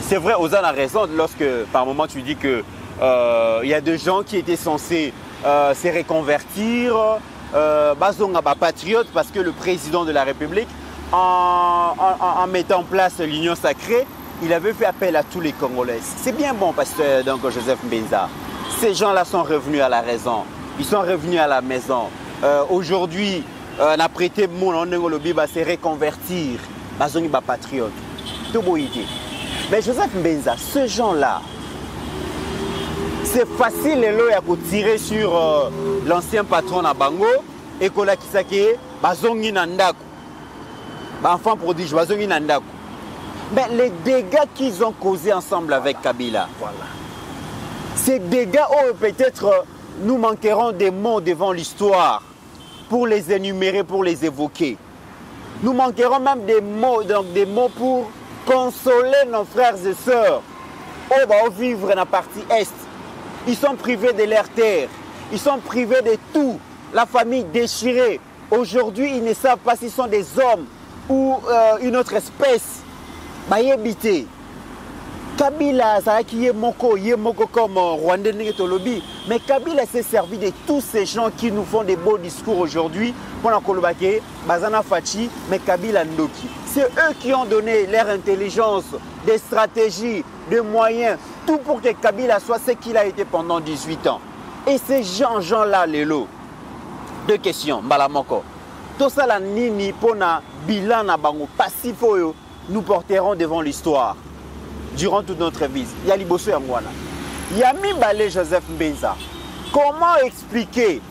c'est vrai, Ozan a raison lorsque par moment tu dis que il y a des gens qui étaient censés se reconvertir, bazonga patriote, parce que le président de la République, en mettant en place l'Union sacrée, il avait fait appel à tous les Congolais. C'est bien bon, Pasteur donc, Joseph Mbenza. Ces gens-là sont revenus à la raison. Ils sont revenus à la maison. Aujourd'hui, on a prêté mon nom lobby va se reconvertir. Bazongi ba patriote. Tout beau idée. Mais Joseph Mbenza, ce gens-là, c'est facile de tirer sur l'ancien patron à Bango et Kola Kisake, Bazongi Nandaku. Enfant prodige, Bazongi Nandaku. Mais les dégâts qu'ils ont causés ensemble avec Kabila, voilà. Ces dégâts, peut-être nous manquerons des mots devant l'histoire pour les énumérer, pour les évoquer. Nous manquerons même des mots, donc des mots pour consoler nos frères et sœurs. On va vivre dans la partie Est. Ils sont privés de leur terre. Ils sont privés de tout. La famille déchirée. Aujourd'hui, ils ne savent pas s'ils sont des hommes ou une autre espèce. Bayebité. Kabila, qui est moko comme Rwandais Tolobi. Mais Kabila s'est servi de tous ces gens qui nous font des beaux discours aujourd'hui. Pour Kolobake, Bazana Fachi, mais Kabila Ndoki. C'est eux qui ont donné leur intelligence, des stratégies, des moyens, tout pour que Kabila soit ce qu'il a été pendant 18 ans. Et ces gens-là, Lélo, Deux questions, Mbalamoko. Tout ça, la nini, pona, bilan, na bango, passif, nous porterons devant l'histoire durant toute notre vie. Il y a Liboso Yamwana. Yami Balé Joseph Mbenza. Comment expliquer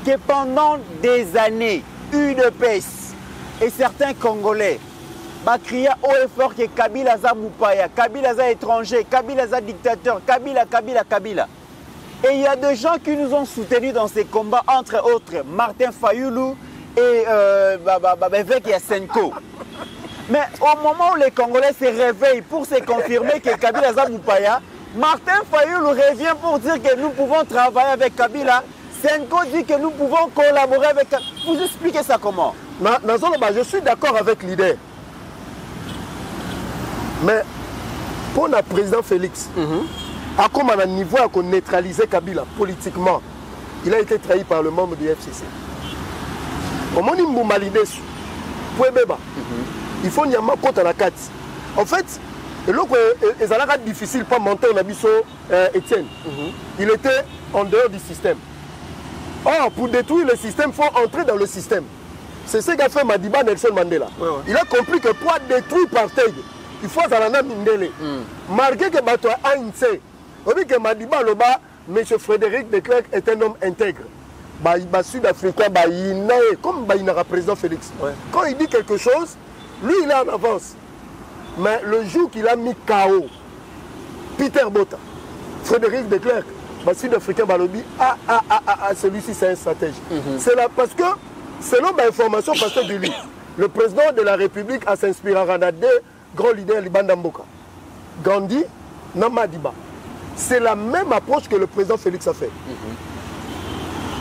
que pendant des années, UDPS et certains Congolais criaient haut et fort que Kabila za Moupaya, Kabila za étranger, Kabila za dictateur, Kabila. Et il y a des gens qui nous ont soutenus dans ces combats, entre autres Martin Fayoulou et Vivek Yasenko. Mais au moment où les Congolais se réveillent pour se confirmer que Kabila za Moupaya, Martin Fayoulou revient pour dire que nous pouvons travailler avec Kabila. Senko dit que nous pouvons collaborer avec Kabila. Vous expliquez ça comment? Je suis d'accord avec l'idée. Mais pour le président Félix, à comme à un niveau à neutraliser Kabila politiquement, il a été trahi par le membre du FCC. Au moment où il faut n'y avoir contre la carte. En fait, c'est difficile pour monter en abisso Étienne. Il était en dehors du système. Or, pour détruire le système, il faut entrer dans le système. C'est ce qu'a fait Madiba Nelson Mandela. Il a compris que pour détruire partage, il faut Zalana Mindele. Malgré que Bato a ANC, que Madiba Loba, M. Frédéric de Klerk est un homme intègre. Sud-Africain, comme il a président Félix. Quand il dit quelque chose, lui il est en avance. Mais le jour qu'il a mis KO, Peter Bota, Frédéric de Klerk, Sud-Africain Balobi, celui-ci c'est un stratège. C'est là parce que, selon l'information passée de lui, le président de la République a s'inspiré à deux grands leaders Libanda Mboka, Gandhi, Namadiba. C'est la même approche que le président Félix a fait.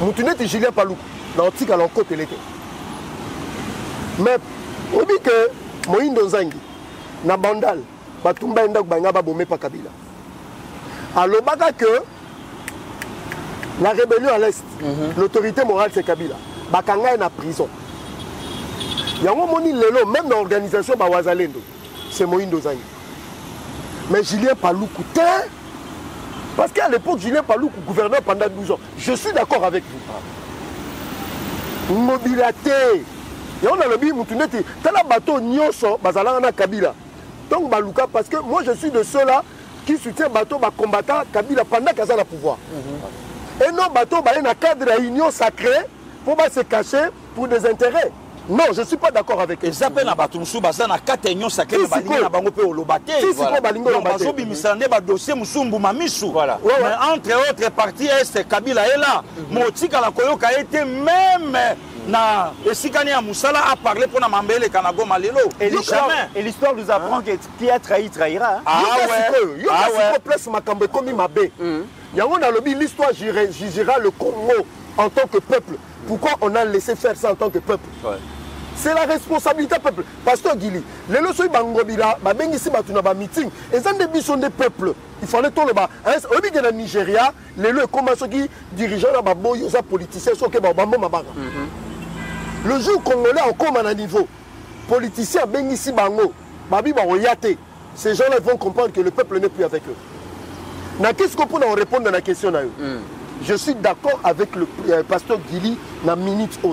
Moutunet et Julien Paloukou, dans l'antique à l'encote et l'été. Mais, on dit que Moïndo Zangi, Nabandal, Batumba Ndak Bangaba Bomé pa Kabila. Alors, baga que la rébellion à l'Est, l'autorité morale c'est Kabila. Bakanga est en prison. Il y a un moment lelo, même dans l'organisation Bawazalendo, c'est Moïndo Zangi. Mais Julien Paloukou, parce qu'à l'époque, Julien Paloukou, gouverneur pendant 12 ans, je suis d'accord avec vous. Mobilité. Et on a le bim, tu n'es pas là, bateau, Nyoso, Bazalana Kabila. Donc, Balouka, parce que moi, je suis de ceux-là qui soutiennent bateau, combattant Kabila pendant qu'il a le pouvoir. Et non, bateau, il y a un cadre de union sacrée pour se cacher pour des intérêts. Non, je ne suis pas d'accord avec eux. Et ça peut être bateau, baza na quatre unions sacrées, na bango pe olobate. Dossier musumbu mamisu. Voilà. Mais entre autres parties, est Kabila est là. Motika la koyoka a été même na esikani ya musala a parlé pour na mambele kanago malelo. Et l'histoire nous apprend que qui a trahi trahira. Ah ouais. Yo ouais. Place makambe komi mabe. Yango na lobi l'histoire jugera le Congo en tant que peuple. Pourquoi on a laissé faire ça en tant que peuple? C'est la responsabilité du peuple. Pasteur Guili, les leçons bangobila, ici batuna meeting, et ça des missions des peuples. Il fallait tout le bas. Au milieu de Nigeria, les leçons comment ceux qui dirigeants là bas ils politiciens sont que bambo mabaga. Le jour congolais encore à un niveau, politiciens ben ici bango, babi baoyate. Ces gens-là vont comprendre que le peuple n'est plus avec eux. Na qu'est-ce qu'on peut répondre à la question là? Je suis d'accord avec le pasteur Guili dans minute 1.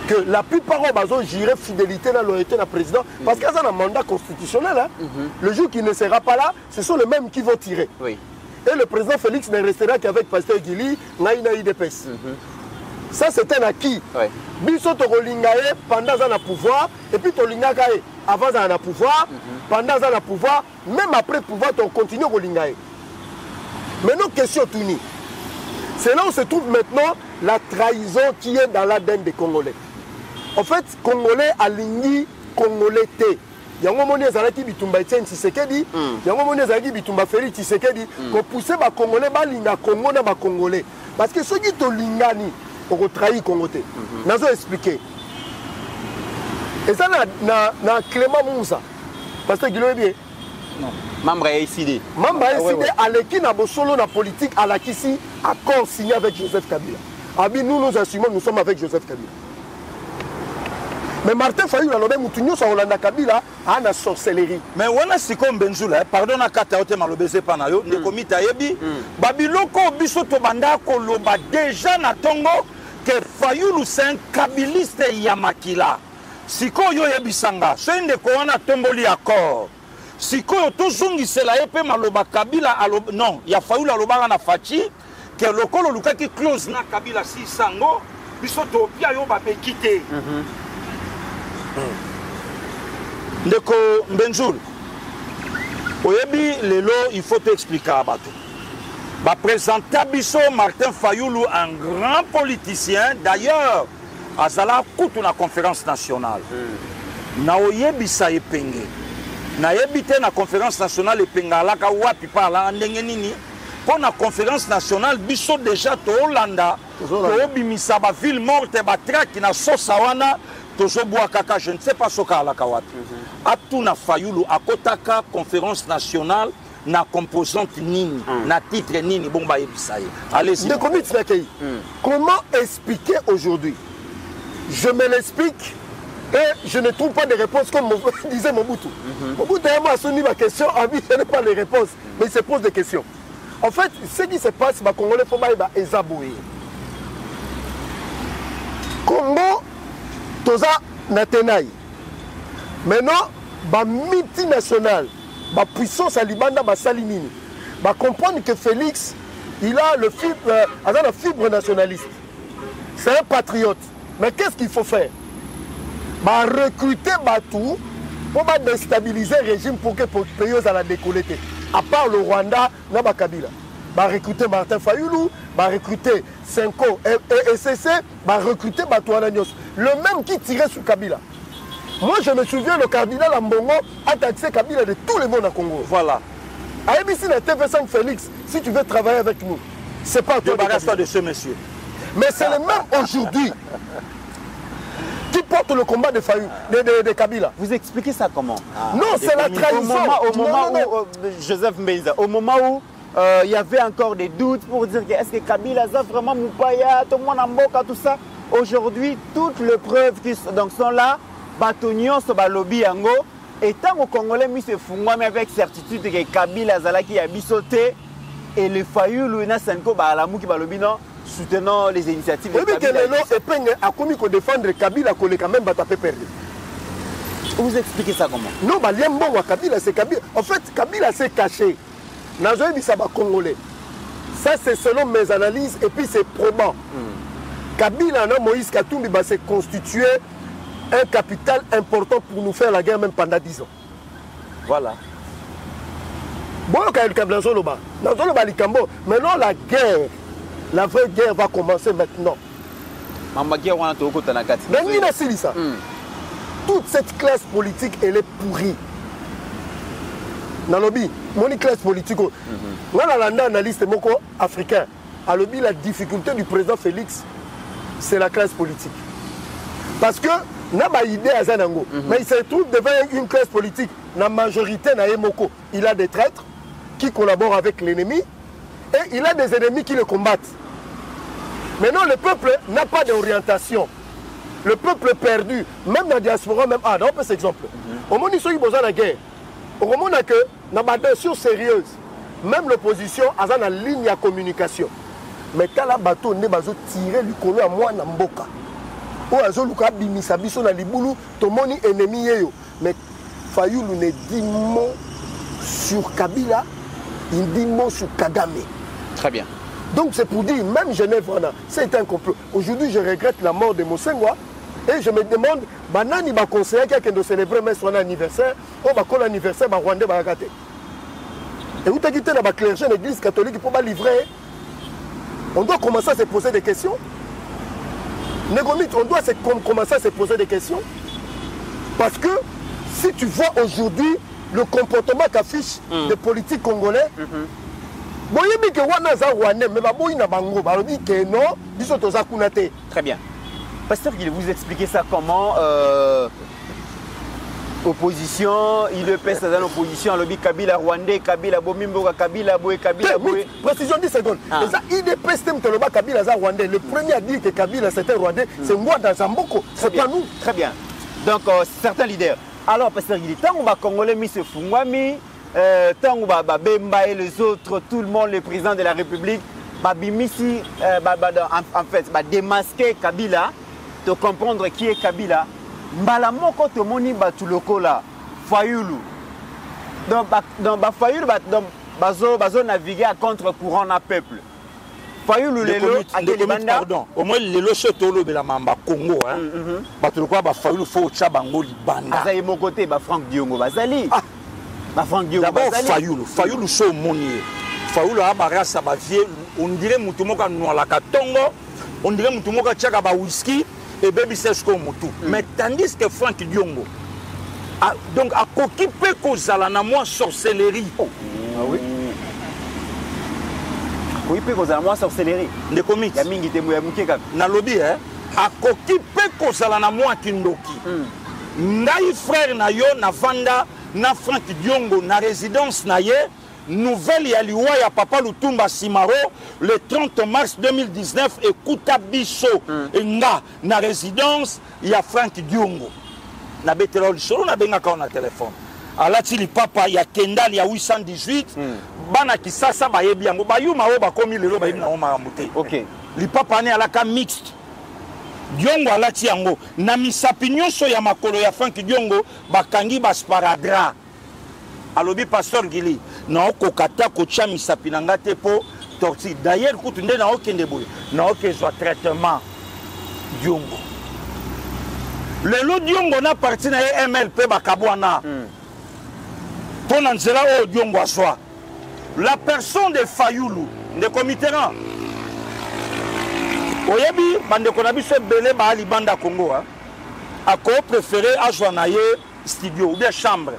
Que la plupart ont juré fidélité dans loyauté dans le président parce qu'il y a un mandat constitutionnel. Hein. Le jour qu'il ne sera pas là, ce sont les mêmes qui vont tirer. Et le président Félix ne restera qu'avec pasteur Guili, Naïna IDPS. Ça c'est un acquis. Biso Togolingae pendant un pouvoir, et puis Tolingae avant un pouvoir, pendant un pouvoir, même après le pouvoir, on continue Tolingae. Maintenant, question Touni. C'est là où se trouve maintenant la trahison qui est dans l'ADN des Congolais. En fait, Congolais aligné, Congolais té. Il y a un moment où ils bitumba Etienne Tshisekedi, il y a un moment où ils bitumba Félix Tshisekedi, pour pousser les Congolais à linga Congo na Congolais. Parce que ceux qui sont lingani, on trahit Congo té. Nous expliqué. Et ça na Clément Moussa. Parce que Guillaume bien. Non. Membre AICD. Membre AICD, à l'équipe na solo na politique à la Kissi, accord signé avec Joseph Kabila. Abi nous assumons, nous sommes avec Joseph Kabila. Mais Martin Fayou, le même Moutinho, ça Hollanda Kabila, a une sorcellerie. Mais on a si comme Benzoula, pardon à Kataote Malobese Panayo, ne komita yebi, Babiloko Bisoto Banda Koloba déjà na Tongo, que Fayulu c'est un kabiliste Yamakila. Sikoyo yebisanga, c'est une koana tomboli accord. Sikoyo tozongisela epe maloba Kabila non, ya Fayulu aloba na Fachi que lokolo lukaki close na Kabila si sango biso topia yo ba bekite. Ndeko Mbenjoul. Oyebi lelo il faut t'expliquer à bato. Ba présenter biso Martin Fayulu, un grand politicien d'ailleurs azala kutu na conférence nationale. Na oyebisa epenge. Na yebite na conférence nationale epenge alaka wapi pala ndenge nini. Pour la conférence nationale biso déjà to Hollanda to bimisa ba ville morte ba track na sosawana tozo boa kaka je ne sais pas soka alaka wapi. Atuna Fayulu akotaka conférence nationale na composante nini, na titre nini, bon bah yebisaye. Allez-y. Comment expliquer aujourd'hui? Je me l'explique et je ne trouve pas de réponse comme disait Mobutu. Mobutu a soumis ma question, Abi, je n'ai pas les réponses, mais il se pose des questions. En fait, ce qui se passe, les Congolais font des Ezaboué. Congo, Toza Natenaï. Maintenant, la multinationale, la puissance à Libanda, la Salimini, va comprendre que Félix, il a la fibre nationaliste. C'est un patriote. Mais qu'est-ce qu'il faut faire? Recruter Batou pour déstabiliser le régime pour que les pays à la décoller. À part le Rwanda, n'a pas Kabila. Recruter Martin Fayulu, recruter Senko et SCC, recruter Batou Ananios. Le même qui tirait sur Kabila. Moi, je me souviens, le cardinal Ambongo a taxé Kabila de tout le monde à Congo. Voilà. À ABC, la TV5 Félix, si tu veux travailler avec nous, c'est pas toi. Débarrasse-toi de ce monsieur. Mais c'est le même aujourd'hui qui porte le combat de Fayulu, de Kabila. Vous expliquez ça comment? Non, c'est la trahison. Au moment où, Joseph Mbenza, au moment où il y avait encore des doutes pour dire que est-ce que Kabila a vraiment Moupaya, tout le monde en Mboka, tout ça. Aujourd'hui, toutes les preuves qui sont là, Batonion, Sobalobi, Yango, et tant que Congolais mis se font mais avec certitude que Kabila Zalaki a bisoté et le Fayulu, Senko, Balamou qui balobi non, soutenant les initiatives de Kabila. A commis qu'on défendre Kabila, qu'on est quand même batapé perdu. Vous expliquez ça comment? Non, Kabila, c'est Kabila. En fait, Kabila s'est caché. Nazoé dit ça va Congolais. Ça, c'est selon mes analyses et puis c'est probant. Kabila, Moïse Katumbi, s'est constitué un capital important pour nous faire la guerre même pendant 10 ans. Voilà. Bon, maintenant la guerre, la vraie guerre va commencer maintenant. Toute cette classe politique, elle est pourrie. Nalobi, mon classe politique, moi l'analyste africain, Alobi, la difficulté du président Félix, c'est la classe politique. Parce que n'a pas idée à Zanango. Mais il se trouve devant une classe politique. La majorité n'a Moko. Il a des traîtres qui collaborent avec l'ennemi et il a des ennemis qui le combattent. Maintenant, le peuple n'a pas d'orientation. Le peuple est perdu. Même dans la diaspora, même. Ah, non, on peut cet exemple. Au moment où ils ont besoin de la guerre, au moment où on a des choses sérieuses, même l'opposition a une ligne de communication. Mais quand la bateau n'est pas tiré du colon à moi, dans Mboka. Mais Fayulu ne dit mot sur Kabila, il dit mot sur Kagame. Très bien. Donc c'est pour dire, même Genève, c'est un complot. Aujourd'hui, je regrette la mort de Mosengwa et je me demande, banani ba conseiller quelqu'un de célébrer son anniversaire, ou ba kol anniversaire ba Rwandais ba gâté. Et vous t'as quitté la clergé l'église catholique pour pas livrer. On doit commencer à se poser des questions. On doit commencer à se poser des questions parce que si tu vois aujourd'hui le comportement qu'affiche les politiques congolais, très bien. Pasteur, vous expliquez ça comment opposition, il le pèse dans l'opposition, le Kabila Rwandais, Kabila Bomimboga, Kabila Boé, Kabila Boé. Précision 10 secondes. Il dépêche Kabila Rwandais. Le premier à dire que Kabila c'était Rwandais, c'est moi dans Zamboko. C'est pas nous. Très bien. Donc, certains leaders. Alors, Pasteur Guili, tant qu'on va Congolais, mis ce Fungwami, tant qu'on va Bemba et les autres, tout le monde, le président de la République, babimisi en fait démasquer Kabila, de comprendre qui est Kabila. Mbala moko to moni batu lokola Fayulu. Donc Fayulu bazo naviguer à contre-courant na peuple. Fayulu lelo pardon. Au moins lelo sotolo bela mamba Congo hein. Batu lokola ba Fayulu fo cha bango libanda. Azaye mon côté ba Franck Diongo bazali. Ba Franck Diongo bazali. D'abord Fayulu so monier. Fayulu a barasa ba vie, on dirait mutu moka noa la katongo, on dirait mutu moka tchaka ba whisky. Et baby c'est comme tout. Mais tandis que Franck Diongo donc à occupé cause à la moi sorcellerie. Ah oui. Oui, peut cause à la moi sorcellerie. Les comics. Ya mingi te moya mukeka. Na lobby hein. À occupé cause à la moi kindoki. Ngai frère na yo na vanda na Franck Diongo na résidence na ye. Nouvelle Yaliwa ya Papa Lutumba Simaro le 30 mars 2019 et Koutabiso nga na résidence ya Franck Diongo na betelo solo na benga ka na téléphone alati li papa ya Kendal ya 818 bana kisasa ba yebi yango ba yuma o ba komi lelo ba yebi na o maramute. OK, li papa ne alaka mixte Diongo alati yango na misapinyo so ya makolo ya Franck Diongo bakangi ba sparadra alobi pasteur Gili na okokata kocha misapi na ngate po torti d'ailleurs kutu nde na okende boye na okezwa traitement Diongo lelo Diongo na parti na MLP bakabwana pona nzela o Diongo aswa la personne de Fayulu de comiteran oyebi bande kona biso belé ba ali banda Congo a ko préféré azwa na ye studio ou bien chambre.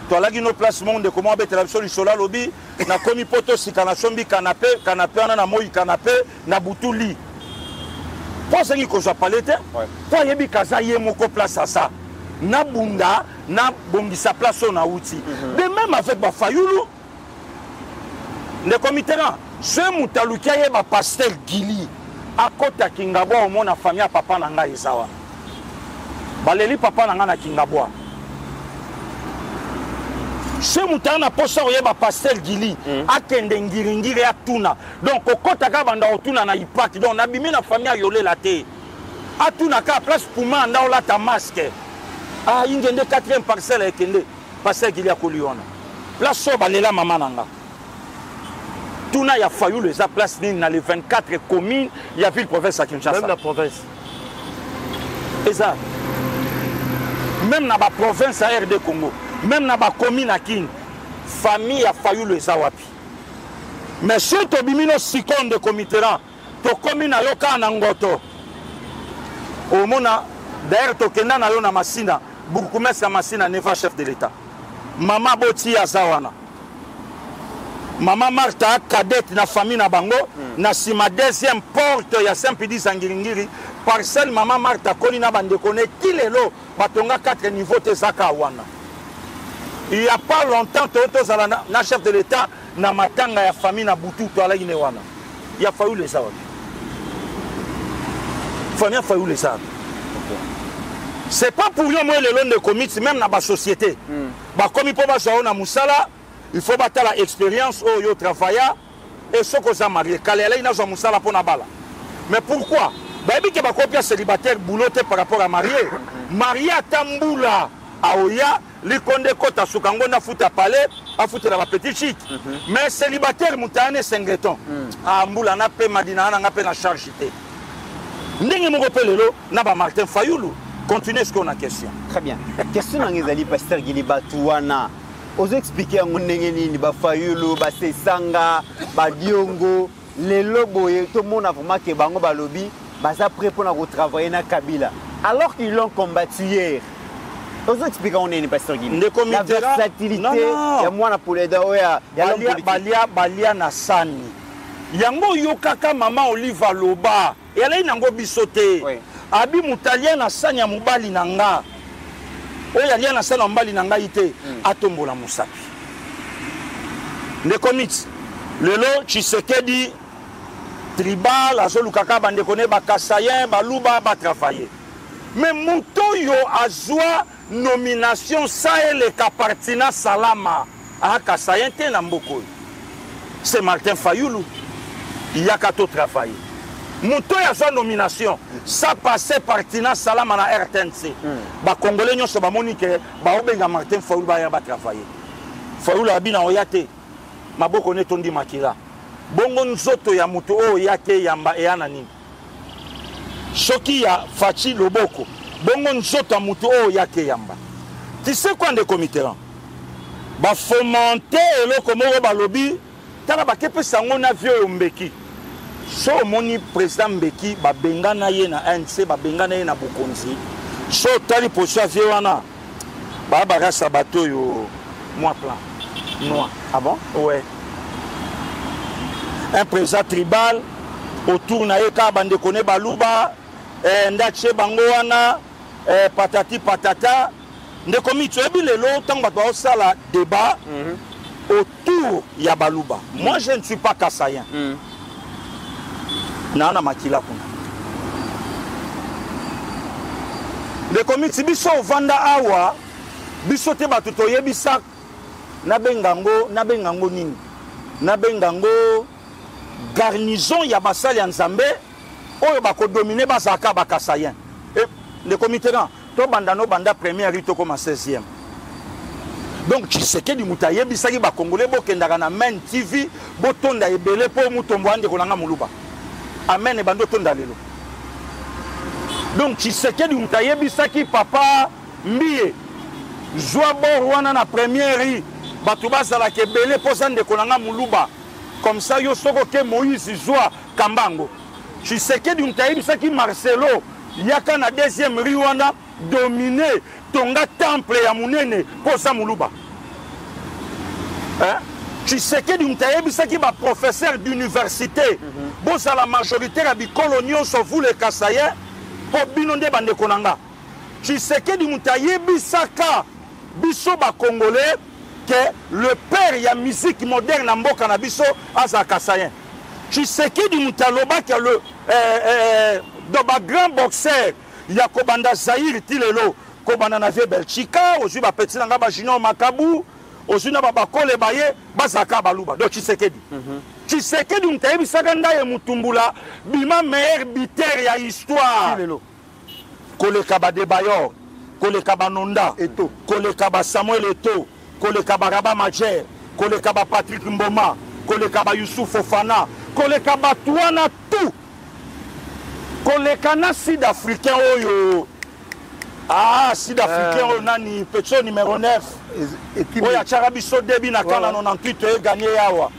Toalagi no place monde comment bete la solution sola lobby na komi poto sikana sombi canapé na moi canapé na butuli pour ce qui ko soit palete pour yebi kaza ye moko place à ça na bunda na bongisa place na outi de même avec ba Fayulu le comité là ce mutalukia ye ba pasteur Gili akota kingabwa au mona famille papa na ngai ezawa baleli papa na nga na kingabwa. Ce moutana posa oyeba pasteur Gili akende ngiringiri atuna donc okotaka banda otuna na ipaki donc nabimi na famille ayole la te atuna ka place pour ma nda ola ta masque ingende 4e parcelle ekende pasteur Gili akoliona place so balela mama nanga tuna ya Fayulu eza place nini na les 24 communes ya ville province à Kinshasa même la province eza même na ba province à RD Congo même na ba commune à Kin famille a Fayulu eza wapi mais surtout bimino sikon de comiteran to commune a yoka na ngoto au mona d'ailleurs to kenda na yo na masina burkumesa masina neva chef de l'état mama boti ya zawana mama Martha cadette na famille na bango na sima deuxième porte ya Saint-Pidi Sangiringiri parcelle mama Martha koli na bande kone kilelo batonga 4 niveaux te zaka wana. Il n'y a pas longtemps, na chef de l'État, na matanga ya famille na butu to ala inewana. Il a fallu les avoir. Famille a fallu les avoir. C'est pas pour rien moi le long de comités même dans la société. Ba komi po ba zo na musala, il faut battre la expérience au yo travailler et ce que ça marié. Kalela ina zo musala pour na bala. Mais pourquoi? Ba ebi ke ba copia célibataire boulotte par rapport à marié. Marié à Tamboula. Aoya, les condés kota sukango na futa palais, a futa la petite chic. Mais célibataire moutane sengreton. Ah, mboula na pe madina na pe na chargité. Ndenge mo repelelo na ba Martin Fayulu. Continuez ce qu'on a question. Très bien. Question ngezali pasteur Gili Batuana. Ozo expliquer ngondenge nini ba Fayulu, ba Sesanga, ba Diongo, les loboye tout le monde a vraiment que bango ba lobby, ba ça prêt pour na retravailler na Kabila. Alors qu'ils l'ont combattu hier. Ozo expliquer ngondenge pasteur Gili. La versatilité ya mwana poleda oya ya balia na sani. Yango yokaka mama Oliva Loba. Yala inango bisote. Abi mutalia na sanya mubali nanga. Oya lia na sanya mubali nanga ite atombola musapi. Ne commit. Lelo Tshisekedi tribal azolukaka bande kone ba kasayen ba luba ba travailler. Mais muto yo azwa nomination Sahel Kapartina Salama a kasayen te na mboko. C'est Martin Fayulu. il y a qu'à tout travailler. Mouto y a sa nomination, ça passait par Tina Salama na RTNC. Bah Congolais n'y ont pas monique, bah Obenga Martin Faoul va travailler. Faoul a bien oyate, ma bo connaît ton di makila. Bongo nzoto ya mouto o yake yamba e anani. Soki ya Fachi Loboko, bongo nzoto ya mouto o yake yamba. Tu sais quoi des comités? Bah fomenter le comme ba lobby, tala ba kepe sango na vieux Mbeki. So moni président Mbeki ba bengana ye na ANC ba bengana ye na Bokonzi. So tali position vieux wana. Ba rasa bato yo moi plan. Noir. Ah bon? Ouais. Un président tribal autour na ye ka bande kone baluba ndache bango wana patati patata. Ndekomi tsoyebi lelo tango bato osala débat autour ya baluba. Moi je ne suis pas kassayen. Nana makila kuna. Ndekomi tibiso vanda awa biso te bato toyebisa na bengango nini. Na bengango garnison ya basali ya Nzambe oyo bako dominer bazaka bakasayen. Et le comité là to banda première rito comme 16e. Donc tu sais que du mutaye bisaki ba congolais bokendaka na main TV botonda ebele po mutombo ande kolanga muluba. Amen e bando tonda lelo. Donc tu sais que du mutaye bisaki papa mbiye joa bor wana na première ri batu bazala ke ebele po sande kolanga muluba. Comme ça yo soko ke Moïse joa kambango. Tu sais que du mutaye bisaki Marcelo yaka na deuxième ri wana dominé tonga temple ya munene pour ça muluba. Hein? Tu sais que du mtayebi qui va professeur d'université. Bon ça la majorité à bicoloniaux sont vous les Kassayens pour binonde bande konanga. Tu sais que du mtayebi saka biso ba congolais que le père ya musique moderne en mboka na biso asa Kassayen. Tu sais que du mtaloba que le grand boxeur ya kobanda Zaïre tilelo kobanda na vie Belchika ozu ba petit nanga ba Junior Makabu ozu na ba kole baye bazaka baluba donc Tshisekedi Tshisekedi mtayebi sakanda ye mutumbula bima meilleur buteur ya histoire tilelo koleka ba Debayor koleka ba Nonda Eto koleka ba Samuel Eto koleka ba Raba Majer koleka ba Patrick Mboma koleka ba Youssouf Fofana koleka ba Touana tout kolekana sud-africain oyo sud-africain oyo nani petso numéro 9 oyo atchaka biso debi na kana 98 oyo gagné yawa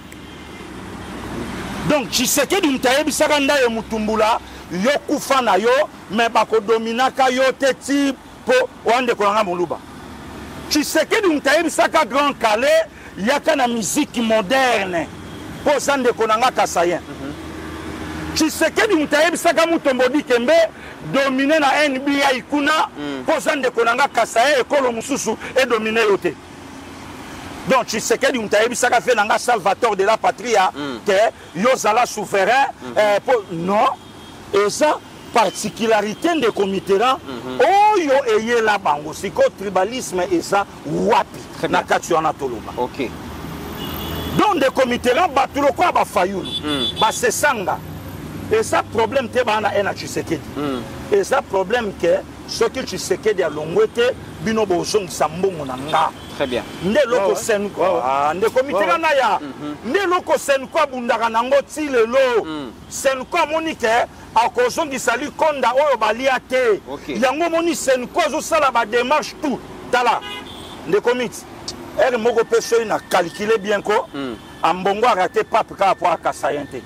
donc Tshisekedi mutayebisaka nda ye mutumbula yo kufa na yo me bakodominaka yo te ti po wande kolanga moluba Tshisekedi mutayebisaka Grand Calais yaka na musique moderne po sande konanga Kassayen Tshisekedi mutayebisaka mutombodi kembe dominer na NBA ikuna poza ndeko nanga Kassayen ekolo mususu et dominer yote. Donc Tshisekedi mutayebisaka fait nanga Salvatore de la Patria que yozala souverain non et ça particularité de comité là oyo eye la bango siko tribalisme et ça wapi na kati wana toloba. OK. Donc des comités là batulo kwa ba fayulu ba sesanga. Et ça problème te bana ena Tshisekedi. Et ça problème que ce que Tshisekedi a longwete bino bozong sambongo na nga. Très bien. Nde loko sen quoi nde comité na ya. Nde loko sen quoi bundaka nango ti lelo. Sen quoi monique akozongi sali konda oyo balia te. Yango moni sen quoi zo sala ba démarche tout. Tala. Nde comité. Elle moko peso na calculer bien ko. Ambongo a raté pape ka pour Kassayen te.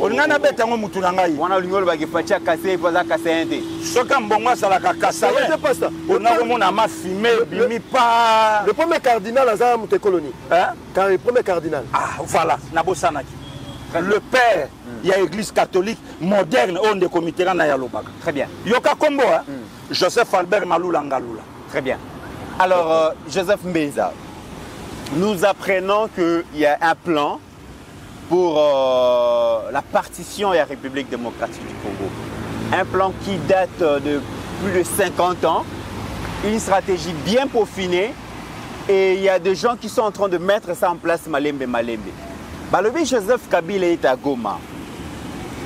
Olingana betango mutu na ngai wana lingolo bakifatia Kassayen poza Kassayen te soka mbongo sala ka Kassayen c'est pas ça on a vraiment ma fumée bimi pas le premier cardinal azala mutu colonie car le premier cardinal voilà na bosanaki le père il y a église catholique moderne on de comité na ya lobaka très bien yoka kombo Joseph Albert Malula Ngalula très bien alors Joseph Mbeza nous apprenons qu'il y a un plan pour la partition de la République démocratique du Congo. Un plan qui date de plus de 50 ans, une stratégie bien peaufinée Et il y a des gens qui sont en train de mettre ça en place, Malembe. Balobi Joseph Kabila est à Goma.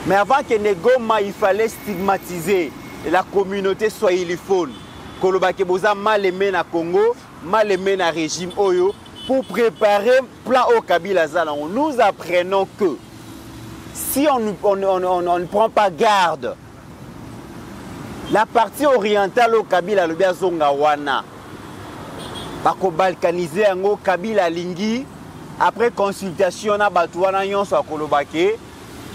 Mais avant qu'il ne Goma, il fallait stigmatiser la communauté swahiliphone. Kolobake boza mal aimé na Congo, mal aimé na régime Oyo, pour préparer plan au Kabila Zala. Nous apprenons que si on ne prend pas garde, la partie orientale au Kabila Lubia Zongawana, bako balkaniser yango Kabila Lingi, après consultation na Batouana Nyonso à Kolobake,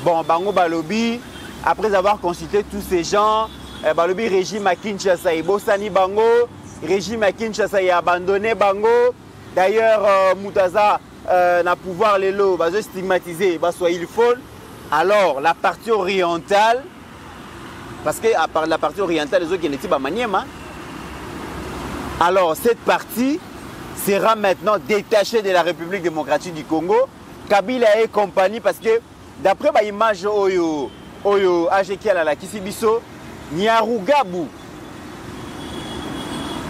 bon, bango balobi, après avoir consulté tous ces gens, balobi régime à Kinshasa, Bosani bango, régime à Kinshasa a abandonné bango. D'ailleurs, Moutaza n'a pouvoir les lots, va se stigmatiser, va soit il faut. Alors, la partie orientale, parce que à part la partie orientale, les autres qui n'étaient pas maniema. Alors, cette partie sera maintenant détachée de la République démocratique du Congo. Kabila et compagnie, parce que d'après l'image Oyo Ajekiala la Kisibiso, Nyarugabu.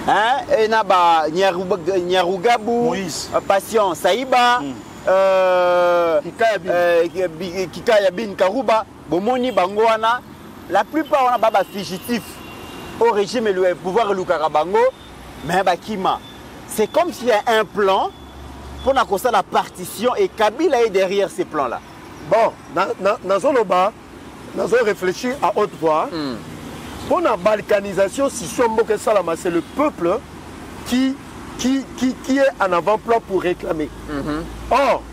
Hein? Et naba Nyarugabu, Moïse. Patient Saïba, Kikaya Bin Karuba, Bomoni Bangoana. La plupart on a baba fugitifs au régime et le pouvoir Lukarabango, mais Bakima. C'est comme s'il y a un plan pour la partition et Kabila est derrière ces plans-là. Bon, nous avons réfléchi à haute voix. Pour la balkanisation, si Salama, c'est le peuple qui est en avant-plan pour réclamer. Or,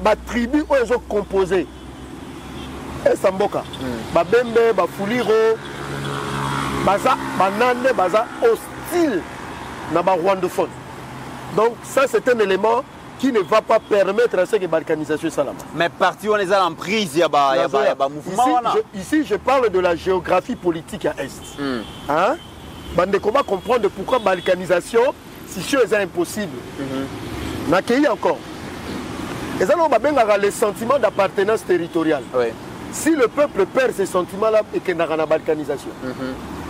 la tribu où ils ont composé, Samboka, Bembe, Fuliro, Baza, Banane, Baza, hostile, Naba Rwandophone. Donc, ça, c'est un élément qui ne va pas permettre à cette balkanisation Salama. Mais parti on est en prise, il y a un mouvement. Ici, je parle de la géographie politique à Est. Hein? On va comprendre pourquoi la balkanisation, si c'est impossible. N'accueillir encore. Et ça, on va les sentiments d'appartenance territoriale. Oui. Si le peuple perd ces sentiments-là et qu'il n'y a pas de balkanisation,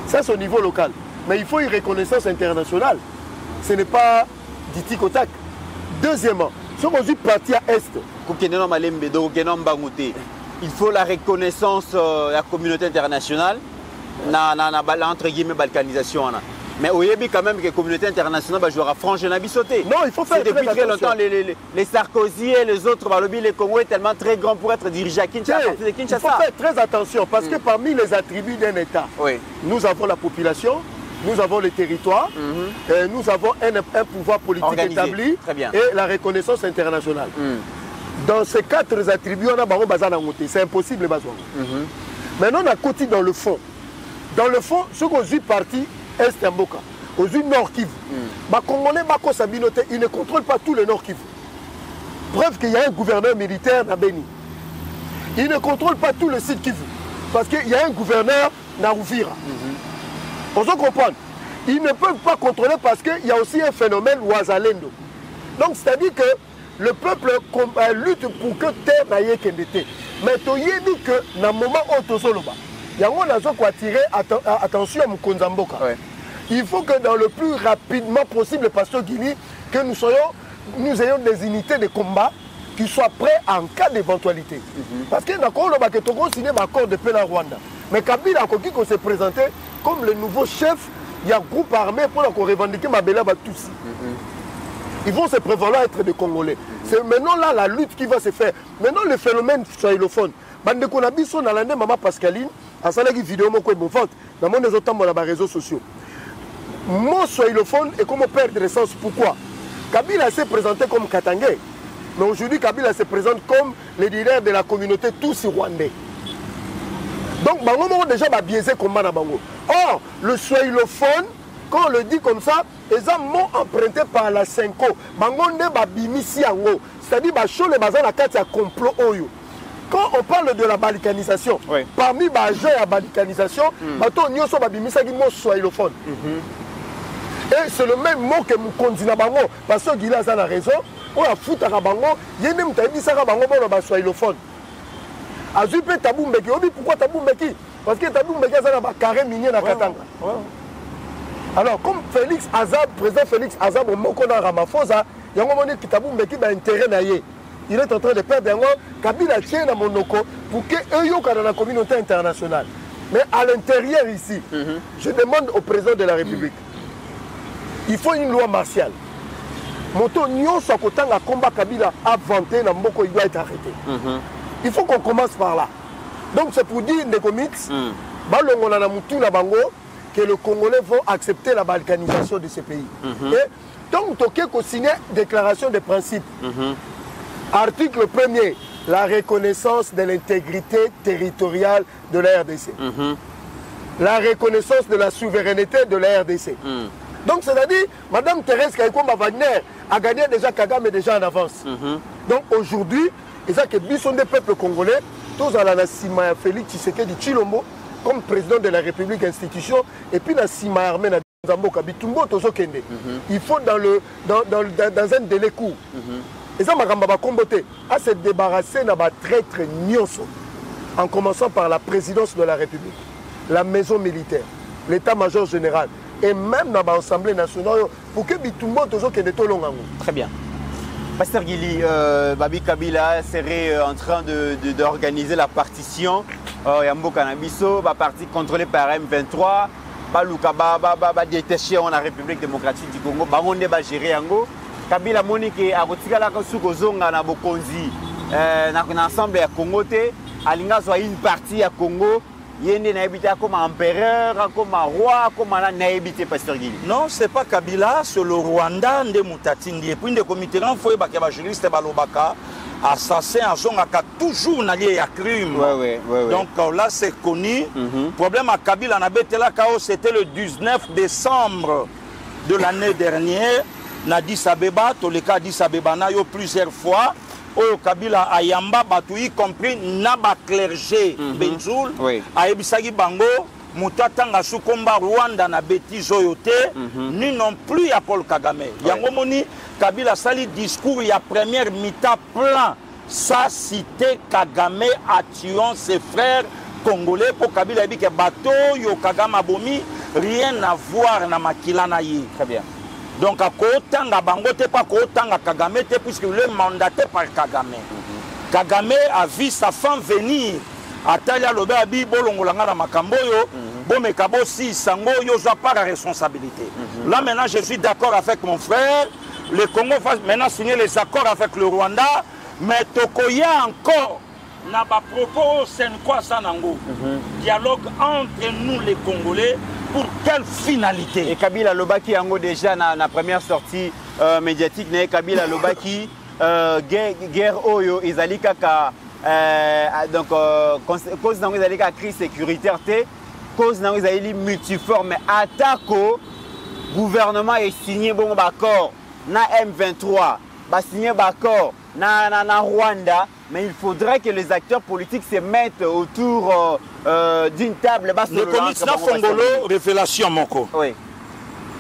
ça c'est au niveau local. Mais il faut une reconnaissance internationale. Ce n'est pas du tic-au-tac. Deuxièmement, si on est parti à Est, il faut la reconnaissance de la communauté internationale entre guillemets balkanisation. Mais au Yébi quand même que la communauté internationale va jouer à franche et sauter. Non, il faut faire depuis très longtemps les Sarkozy et les autres, les Congo est tellement très grand pour être dirigé à Kinshasa. Il faut faire très attention parce que parmi les attributs d'un État, nous avons la population, nous avons les territoires, nous avons un pouvoir politique organisé, établi et la reconnaissance internationale. Dans ces quatre attributs, on a Baron Bazana monté. C'est impossible. Maintenant, on a côté dans le fond. Dans le fond, ce qu'on dit parti Est Mboka, aux Nord Kivu. Congolais, ils ne contrôlent pas tout le Nord Kivu. Preuve qu'il y a un gouverneur militaire à Beni. Il ne contrôle pas tout le site Kivu. Parce qu'il y a un gouverneur à Rouvira. On se comprend. Ils ne peuvent pas contrôler parce qu'il y a aussi un phénomène Ouazalendo. Donc, c'est-à-dire que le peuple lutte pour que terre n'aille qu'endetté. Mais tu as dit que dans le moment où tu es il y a un attirer attention à Mkonzamboka. Il faut que dans le plus rapidement possible, Pasteur Guini, que nous ayons des unités de combat qui soient prêts en cas d'éventualité. Parce que dans le cas où on a signé l'accord de paix en Rwanda. Mais Kabila a s'est présenté comme le nouveau chef, il y a un groupe armé pour revendiquer Mabela Batousi. Ils vont se prévaloir être des Congolais. C'est maintenant là la lutte qui va se faire. Maintenant le phénomène swahilophone. Bande qu'on a vu sur la maman Pascaline, à ça une vidéo moi quoi vente dans mon des autres dans les réseaux sociaux. Mon swahilophone est comme perdre de sens. Pourquoi? Kabila s'est présenté comme Katangé, mais aujourd'hui Kabila se présente comme le leader de la communauté tous rwandais. Donc bango mo déjà ba biaisé comme na bango. Or le swahilophone, quand on le dit comme ça, les hommes m'ont emprunté par la Senko. Bango ne ba bimisi yango. C'est-à-dire ba show les bazar la carte à complot oyo. Quand on parle de la balkanisation, parmi les agents à la balkanisation, on a mot swahilophone. Et c'est le même mot que nous condamnons bango parce que Guila a raison. On a foutu à bango, il y a même dit ça à bango pour le swahilophone. Azupe Tabou Mbeki, pourquoi Tabou Mbeki? Parce que Tabou Mbeki a un carré minier dans Katanga. Alors, comme Félix Azab, président Félix Azab, au Mokona Ramaphosa, il y a un moment qui a intérêt naïe. Il est en train de perdre un moment. Kabila tient dans Monoko pour que eux dans la communauté internationale. Mais à l'intérieur ici, je demande au président de la République, il faut une loi martiale. Moto Nyon Sokotanga combat Kabila a vanté dans Moko, il doit être arrêté. Il faut qu'on commence par là. Donc c'est pour dire des comics, que les Congolais vont accepter la balkanisation de ce pays. Et donc, tu as signé une déclaration de principe. Article 1er, la reconnaissance de l'intégrité territoriale de la RDC. La reconnaissance de la souveraineté de la RDC. Donc, c'est-à-dire, Mme Thérèse Kaikomba Wagner a gagné déjà Kagame déjà en avance. Donc, aujourd'hui, ils ont que sont des peuples congolais, tous à la Sima Félix Tshisekedi Tshilombo, comme président de la République institution, et puis la Sima armée na Zamboka Bitumbo Tozo Kende. Il faut dans un délai court. Et ça m'a combattu à se débarrasser d'un traître Nyonso, en commençant par la présidence de la République, la maison militaire, l'état-major général, et même dans l'Assemblée nationale, pour que Bitumbo Tozo Kende Tolongango. Très bien. Pasteur Guili, Babi Kabila serait en train d'organiser la partition. Yambo Kanabiso, parti contrôlé par M23, Baluka détaché en la République démocratique du Congo, Bamonde ba gérer yango. Kabila Monique a retiré la Sukozonga na Bokonzi, na ensemble ya Congo te, alinga soit une partie à Congo. Yende na habité comme empereur, comme roi, comme na habité Pasteur Guili. Non, c'est pas Kabila, c'est le Rwanda de Mutatindi. Et puis des comités renforcés, ba juriste balobaka, assassin à son a toujours nallié à crime. Donc là c'est connu. Problème à Kabila na betela kao, c'était le 19 décembre de l'année dernière. Na Addis Abeba, Toleka Addis Abeba na yo plusieurs fois. Au Kabila Ayamba batu y compris naba clergé Benzoul a ebisagi bango mutatanga sukomba Rwanda na bêtise oyote ni non plus à Paul Kagame. Yango moni Kabila sali discours ya première mi-temps plein sa cité Kagame a tué ses frères congolais pour Kabila dit que bateau yo Kagame abomi rien à voir na makila na ye. Très bien. Donc à Kotanga Bango te pas Kotanga Kagame te puisque le mandaté par Kagame. Kagame a vu sa femme venir à Talia Lobabi Bolongolanga na Makamboyo, Bomekabo si Sango yo pas la responsabilité. Là maintenant je suis d'accord avec mon frère, le Congo va maintenant signer les accords avec le Rwanda, mais Tokoya encore n'a pas propos c'est quoi ça nango. Dialogue entre nous les Congolais. Pour quelle finalité? Et Kabila Lobaki Ango déjà dans la première sortie médiatique, Kabila Lobaki guerre Oyo Izali Kaka donc cause dans Izali Kaka crise sécuritaire cause dans Izali multiforme attaque gouvernement est signé bon accord na M23 ba signé accord na Rwanda. Mais il faudrait que les acteurs politiques se mettent autour d'une table. Le comité Fongolo, révélation moko. Oui.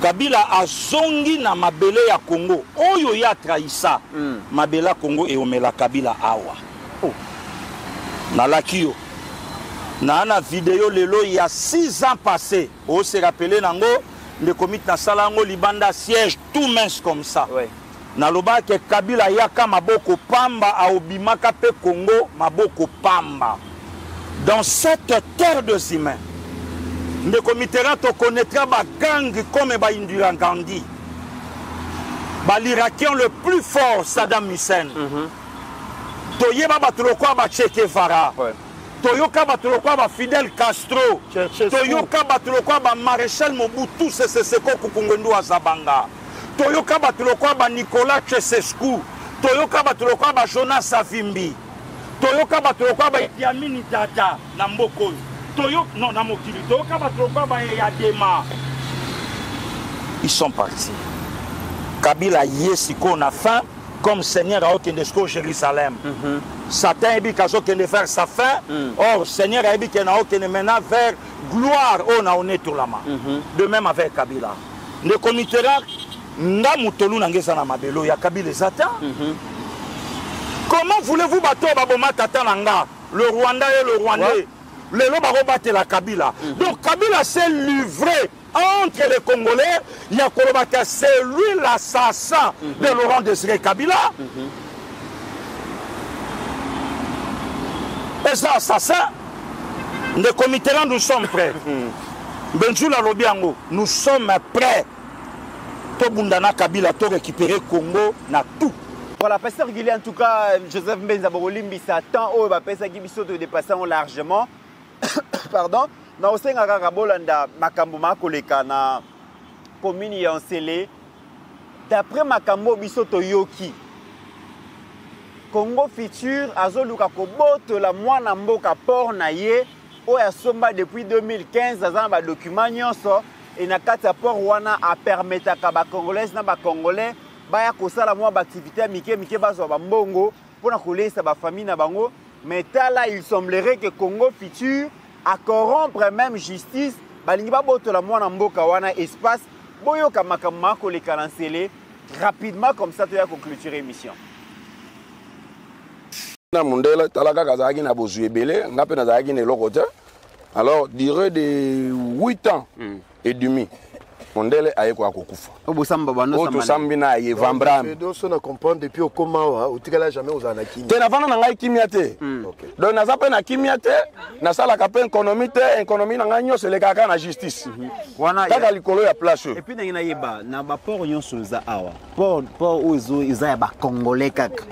Kabila a zongi na mabele ya Congo. Oyo ya traisa. Mabela Congo et omela Kabila awa. Na lakio. Na na vidéo lelo il y a 6 ans passés. On se rappelé nango le comité na salango libanda siège tout mince comme ça. Oui. Naloba ke Kabila yaka maboko pamba a obimaka pe Congo maboko pamba. Dans cette terre de humains, le comité to connaîtra ba gang comme ba Indira Gandhi. Ba l'Irakien le plus fort Saddam Hussein. Toyeba batulokwa ba Che Guevara. Toyoka batulokwa ba Fidel Castro. Toyoka batulokwa ba Maréchal Mobutu Sese Seko Kukungundu Azabanga. Toyoka batulokwa ba Nicolas Ceausescu, Toyoka batulokwa ba Jonas Savimbi, Toyoka batulokwa ba Idi Amin Dada na Mboko, Toyoka non na Mokili, Toyoka batulokwa ba Yadema. Ils sont partis. Kabila yesiko na fin comme Seigneur a okendesco Jérusalem. Satan ebi kazo kende faire sa fin. Or Seigneur a ebi kena okende maintenant vers gloire on a onetolama. De même avec Kabila. Le comité Ndamutolu nangeza na mabelo ya Kabila Zata. Comment voulez-vous bateau baboma tata nanga le Rwanda et le Rwandais les lobes battent la Kabila. Donc Kabila s'est livré entre les Congolais. Il y a Kolobaka, c'est lui l'assassin de Laurent Désiré Kabila. Et ça, assassin, les comités, nous sommes prêts. Benjoula Lobiango, nous sommes prêts. Tout Bundana Kabila, tout récupérer Congo, na tout. Voilà, pasteur Guillet, en tout cas, Joseph Mbenzabolimbi s'attend au Bapesa Gibiso de dépassant largement. Pardon. Na osenga kaka bolanda makambo makoleka na commune ya Nsele. D'après makambo biso toyoki. Congo Futur azoluka koboto la mwana mboka port na ye oya somba depuis 2015 azana ba document nyonso et na kati ya port wana a permetaka ba congolais na ba congolais baya kosala mwa ba activité mike mike bazwa ba mbongo pona kolesa ba famille na bango. Mais là il semblerait que Congo Futur à corrompre même justice balingi ba boto la mwana mboka wana espace boyoka makambo makoleka na Nsele rapidement comme ça tu vas conclure émission. Mundele talaka kazaki na bozu ebele ngape na zaki ne lokote. Alors durée de 8 ans et demi Mondele ayeko akokufa. Obosamba bano sama. Otosambi na ye Vambram. Donc on comprend depuis au comment au tikala jamais aux anakimi. Te na vana na ngai kimiate. Donc na zape na kimiate na sala ka pe économie na ngai nyose le kaka na justice. Wana taka likolo ya place. Et puis na yeba na ba port nyonso za awa. Port ozo iza ya ba congolais kaka.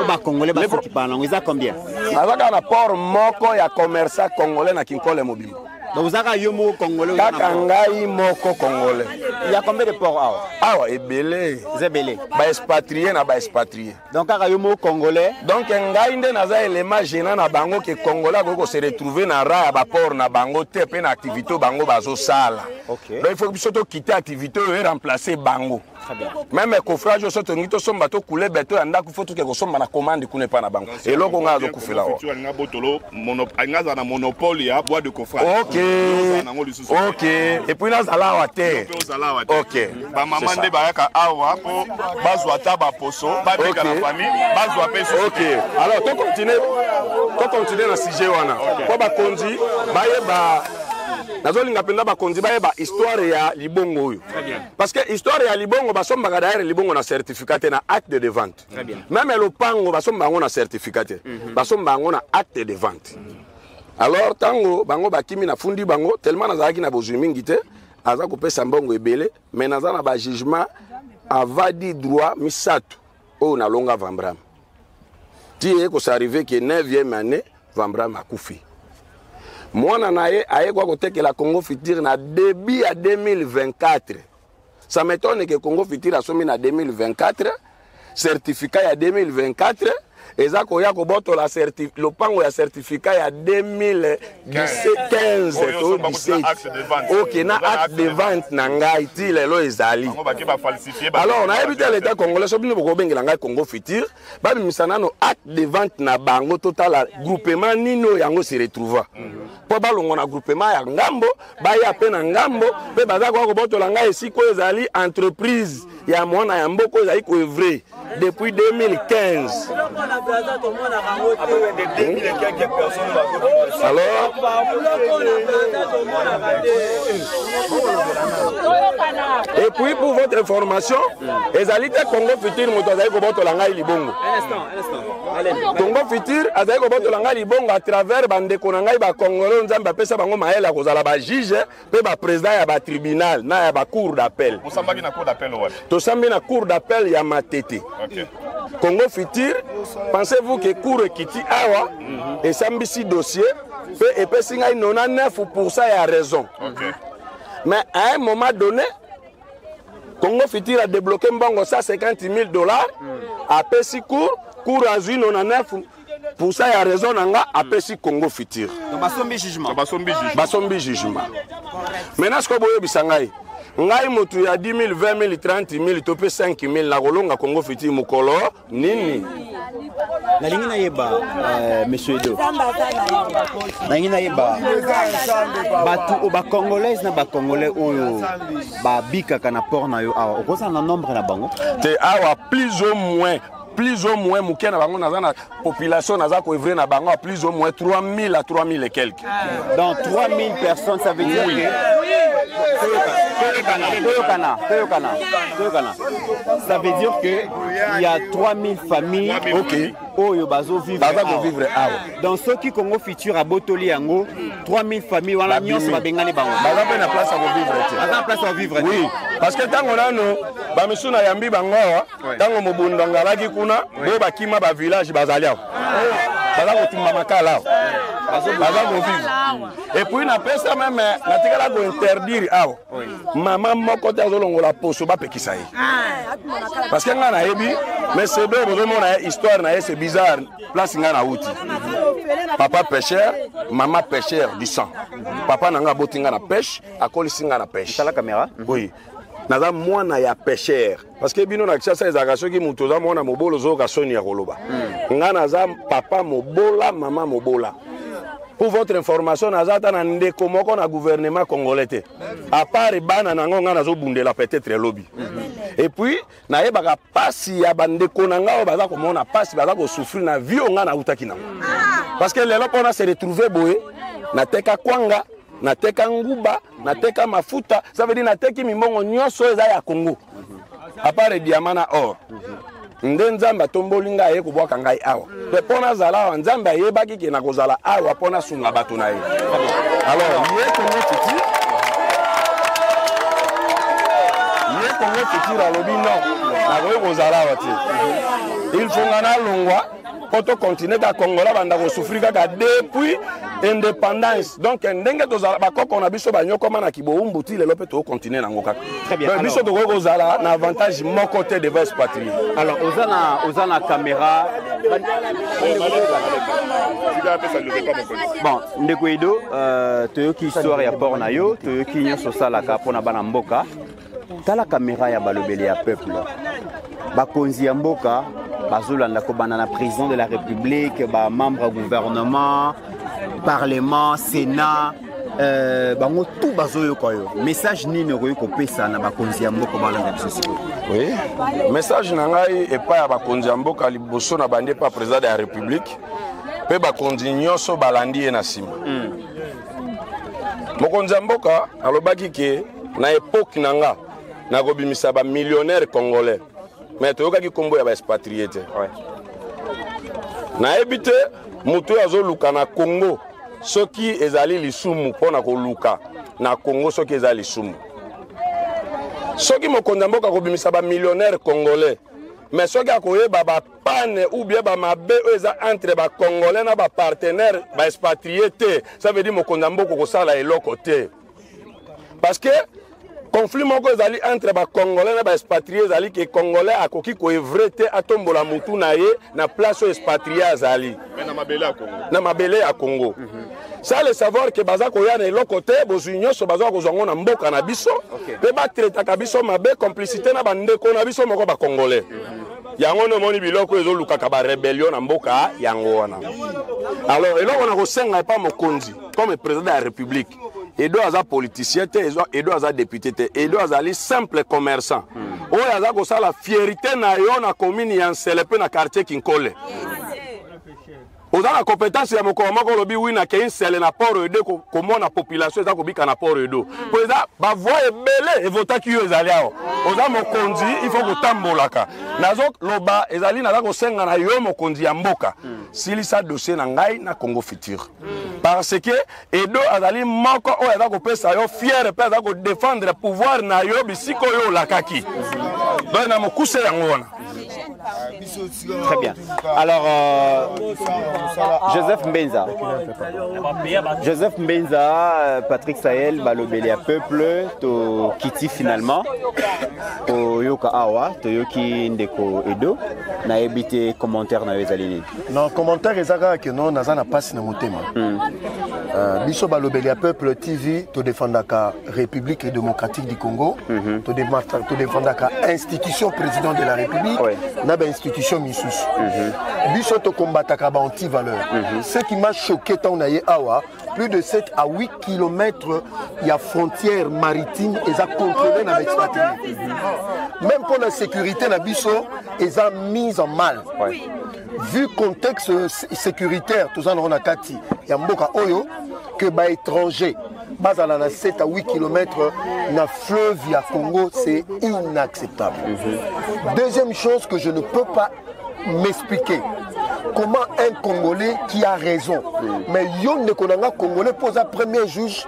Ba congolais ba qui parlent iza combien? Azaka na port moko ya commerçant congolais na Kinkole mobile. Donc vous avez un congolais. Kakangai moko congolais. Il y a combien de ports awa? Awa ebele. Zebele. Ba expatrié na ba expatrié. Donc kaka yo mo congolais. Donc ngai nde naza élément gênant na bango que congolais ko se retrouver na ra ba port na bango te pe na activité bango bazo sala. OK. Donc il faut que biso quitter activité et remplacer bango. Très bien. Même coffrage au soto ngito somba to couler beto anda ku faut que somba na commande ku ne pas na bango. Et loko nga zo kufela wa. Ngaza na monopole ya bois de coffrage. OK. OK. Et puis là zala wa te. OK. Ba maman de bayaka awa po bazwa taba poso, ba beka na famille, bazwa peso. OK. Alors to continuer na sujet wana. Ko ba konzi ba yeba nazolinga penda ba konzi ba yeba histoire ya libongo oyo. Parce que histoire ya libongo ba somba ka derrière libongo na certificat na acte de vente. Même le pango ba somba ngo na certificat. Ba somba ngo na acte de vente. Alors tango bango bakimi na fundi bango tellement nazaki na bozwi mingi te aza kopesa mbongo ebele mais naza na ba jugement avadi droit misato o na longa Vambram. Ti ko s'arriver que 9e année Vambram akufi. Mwana naye aye kwa kotekela Congo Futur na début à 2024. Ça m'étonne que Congo Futur a somi na 2024 certificat ya 2024. Ezako ya koboto la le pango ya certificat ya 2015 to 17. OK na acte de vente na ngai ti lelo ezali. Alors na ebité l'état congolais so bino boko bengela ngai Congo Futur ba bimisana no acte de vente na bango total groupement nino yango se retrouva. Po ba longo na groupement ya ngambo ba ya pe na ngambo pe bazako koboto la ngai esiko ezali entreprise ya mwana ya mboko ezali ko œuvrer depuis 2015. Alors, et puis pour votre information, les alités Congo Futur motozaï koboto langa libongo. Congo Futur azaï koboto langa libongo à travers bande konangai ba Congolais nzamba pesa bango maela kozala ba juge pe ba président ya ba tribunal na ya ba cour d'appel. On sambaki na cour d'appel ouais. To sambi na cour d'appel ya Matete. OK. Congo Futur, pensez-vous que cour kiti awa et sambisi dossier et pe singa 99% ya raison. OK. Mais à un moment donné Congo Futur a débloqué mbongo $150,000 à Pessi cour a 99% ya raison nanga à Pessi Congo Futur. Basombi jugement. Basombi jugement. Maintenant ce que boyo bisangai ngai motu ya 10 000, 20 000, 30 000 topé 5 000 na kolonga Congo Futur mukolo nini na lingi na yeba monsieur Edo na lingi na yeba batu ba congolais na ba congolais oyo ba bika kana port na yo awa okosa na nombre na bango te awa plus ou moins plus ou moins muke na bango naza na population naza ko evrer na bango plus ou moins 3000 à 3000 et quelques. Dans 3000 personnes, ça veut dire oui. Ça veut dire qu'il y a 3000 familles qui vivent dans ce qui Congo futur à Botoli Yango, 3000 familles, voilà, nous sommes bengani bango. Baza place à vivre. Oui, parce que tant on a no, ba misu na yambi bango, tant mo bundanga laki kuna, bo bakima ba village bazalia. Baza ko tumba makala. Baza ko vivre. Et puis na pesa même na tikala ko interdire awo. Maman moko ta zolongo la poso ba pekisa yi. Parce que nga na yebi, mais c'est deux vraiment na histoire na c'est bizarre. Place nga na outi. Papa pêcheur, maman pêcheur du sang. Papa nanga botinga na pêche, akoli singa na pêche. Ça la caméra? Oui. Naza mwana ya pêcheur parce que bino na kisa ezaka soki mutu za mwana mobolo zo ka soni ya koloba. Nga naza papa mobola, maman mobola. Pour votre information, naza ta na ndeko moko na gouvernement congolais. À part bana nango nga nazo bundela peut-être lobby. Et puis na yebaka pasi ya bandeko nanga baza ko mona pasi baza ko souffrir na vie nga na utaki nango. Parce que lelo pona se retrouver boye na teka kwanga nateka nguba, nateka mafuta, ça veut dire nateki mimbongo nyonso eza ya Congo. À part les diamants na or. Ndenzamba tombolinga ye kubwaka ngai awa. Pe pona zala wa nzamba yebaki ke na kozala awa pona sunga bato na ye. Alors, ye Congo titi. Ye Congo titi la lobi non. Na koyo kozala wa ti. Il faut ngana longwa poto continuer ka Congola banda ko souffrir kaka depuis indépendance. Donc ndenge tozala bakoko na biso banyoko mana kiboumbu ti lelo pe to continuer nango kaka. Très bien. Biso to ko zala na avantage mon côté de vos patrie. Alors osana caméra. Bon, ndeko Edo toyoki histoire ya port na yo, toyoki nyoso sala ka pona bana mboka. Tala caméra ya balobeli ya peuple. Bakonzi ya mboka bazolanda ko banana président de la République, ba membre du gouvernement, parlement, sénat, bango tout bazoyo koyo. Message nini oyo ko pesa na bakonzi ya mboka balanda biso. Oui. Message na ngai e pa ya bakonzi ya mboka liboso na bande pa président de la République. Pe bakonzi nyonso balandi na sima. Mokonzi ya mboka alobaki ke na époque nanga na kobimisa ba millionnaire congolais. Mais tu as kombo ya ba expatrié. Na ebité mutu azo luka na Congo soki ezali lisumu pona ko luka na Congo soki ezali lisumu. Soki mokonza mboka ko bimisa ba millionnaire congolais. Mais soki akoyeba ba panne ou bien ba mabe eza entre ba congolais na ba partenaire ba expatrié, ça veut dire mokonza mboka ko sala eloko te. Parce que conflit moko ezali entre ba congolais na ba expatriés ezali ke congolais akoki ko evrete atombola mutu na ye na place o expatrié azali na mabele ya Congo. Ça le savoir que baza ko ya na eloko te bozunyo so baza ko zongo na mboka na biso pe ba traiter ka biso mabe complicité na bandeko na biso moko ba congolais. Yango no moni biloko ezo luka ka ba rébellion na mboka yango wana. Alors eloko na ko senga pa mokonzi comme président de la République. Edo aza politicien te, Edo aza député te, Edo azali simple commerçant. Oyo aza ko sala fierté na yo na commune ya Nselepe na quartier Kinkole. Oza na compétence ya moko moko lobi wi na ke Nsele na port Edo ko mona population eza ko bika na port Edo. Po eza ba voix ebele e votaki yo ezali awo. Oza mokonzi il faut ko tambolaka. Nazo loba ezali naza ko senga na yo mokonzi ya mboka. Silisa dossier na ngai na Congo futur. Parce que Edo azali moko o aza ko pesa yo fier pe aza ko défendre pouvoir na yo bisiko yo lakaki. Donc na mokuse yango wana. Très bien. Alors Joseph Mbenza. Joseph Mbenza, Patrick Sahel, balobeli ya peuple to kiti finalement. To yoka awa, to yoki ndeko Edo na ebité commentaire na ezalini. Non, commentaire ezaka que non nazana passe na motema. Biso balobeli ya peuple TV to défendaka République démocratique du Congo, to défendaka institution président de la République, na ba institution misusu. Biso to combataka ba anti-valeur. Ce qui m'a choqué tant na ye awa plus de 7 à 8 km il y a frontière maritime et ça contrôlé dans l'exploitation. Même pour la sécurité na biso ils ont mis en mal. Vu le contexte sécuritaire tout ça on a kati ya mboka oyo que ba étranger bazala na 7 à 8 km na fleuve ya Congo, c'est inacceptable. Deuxième chose que je ne peux pas m'expliquer, comment un Congolais qui a raison, mais yon ne konanga Congolais pose un premier juge,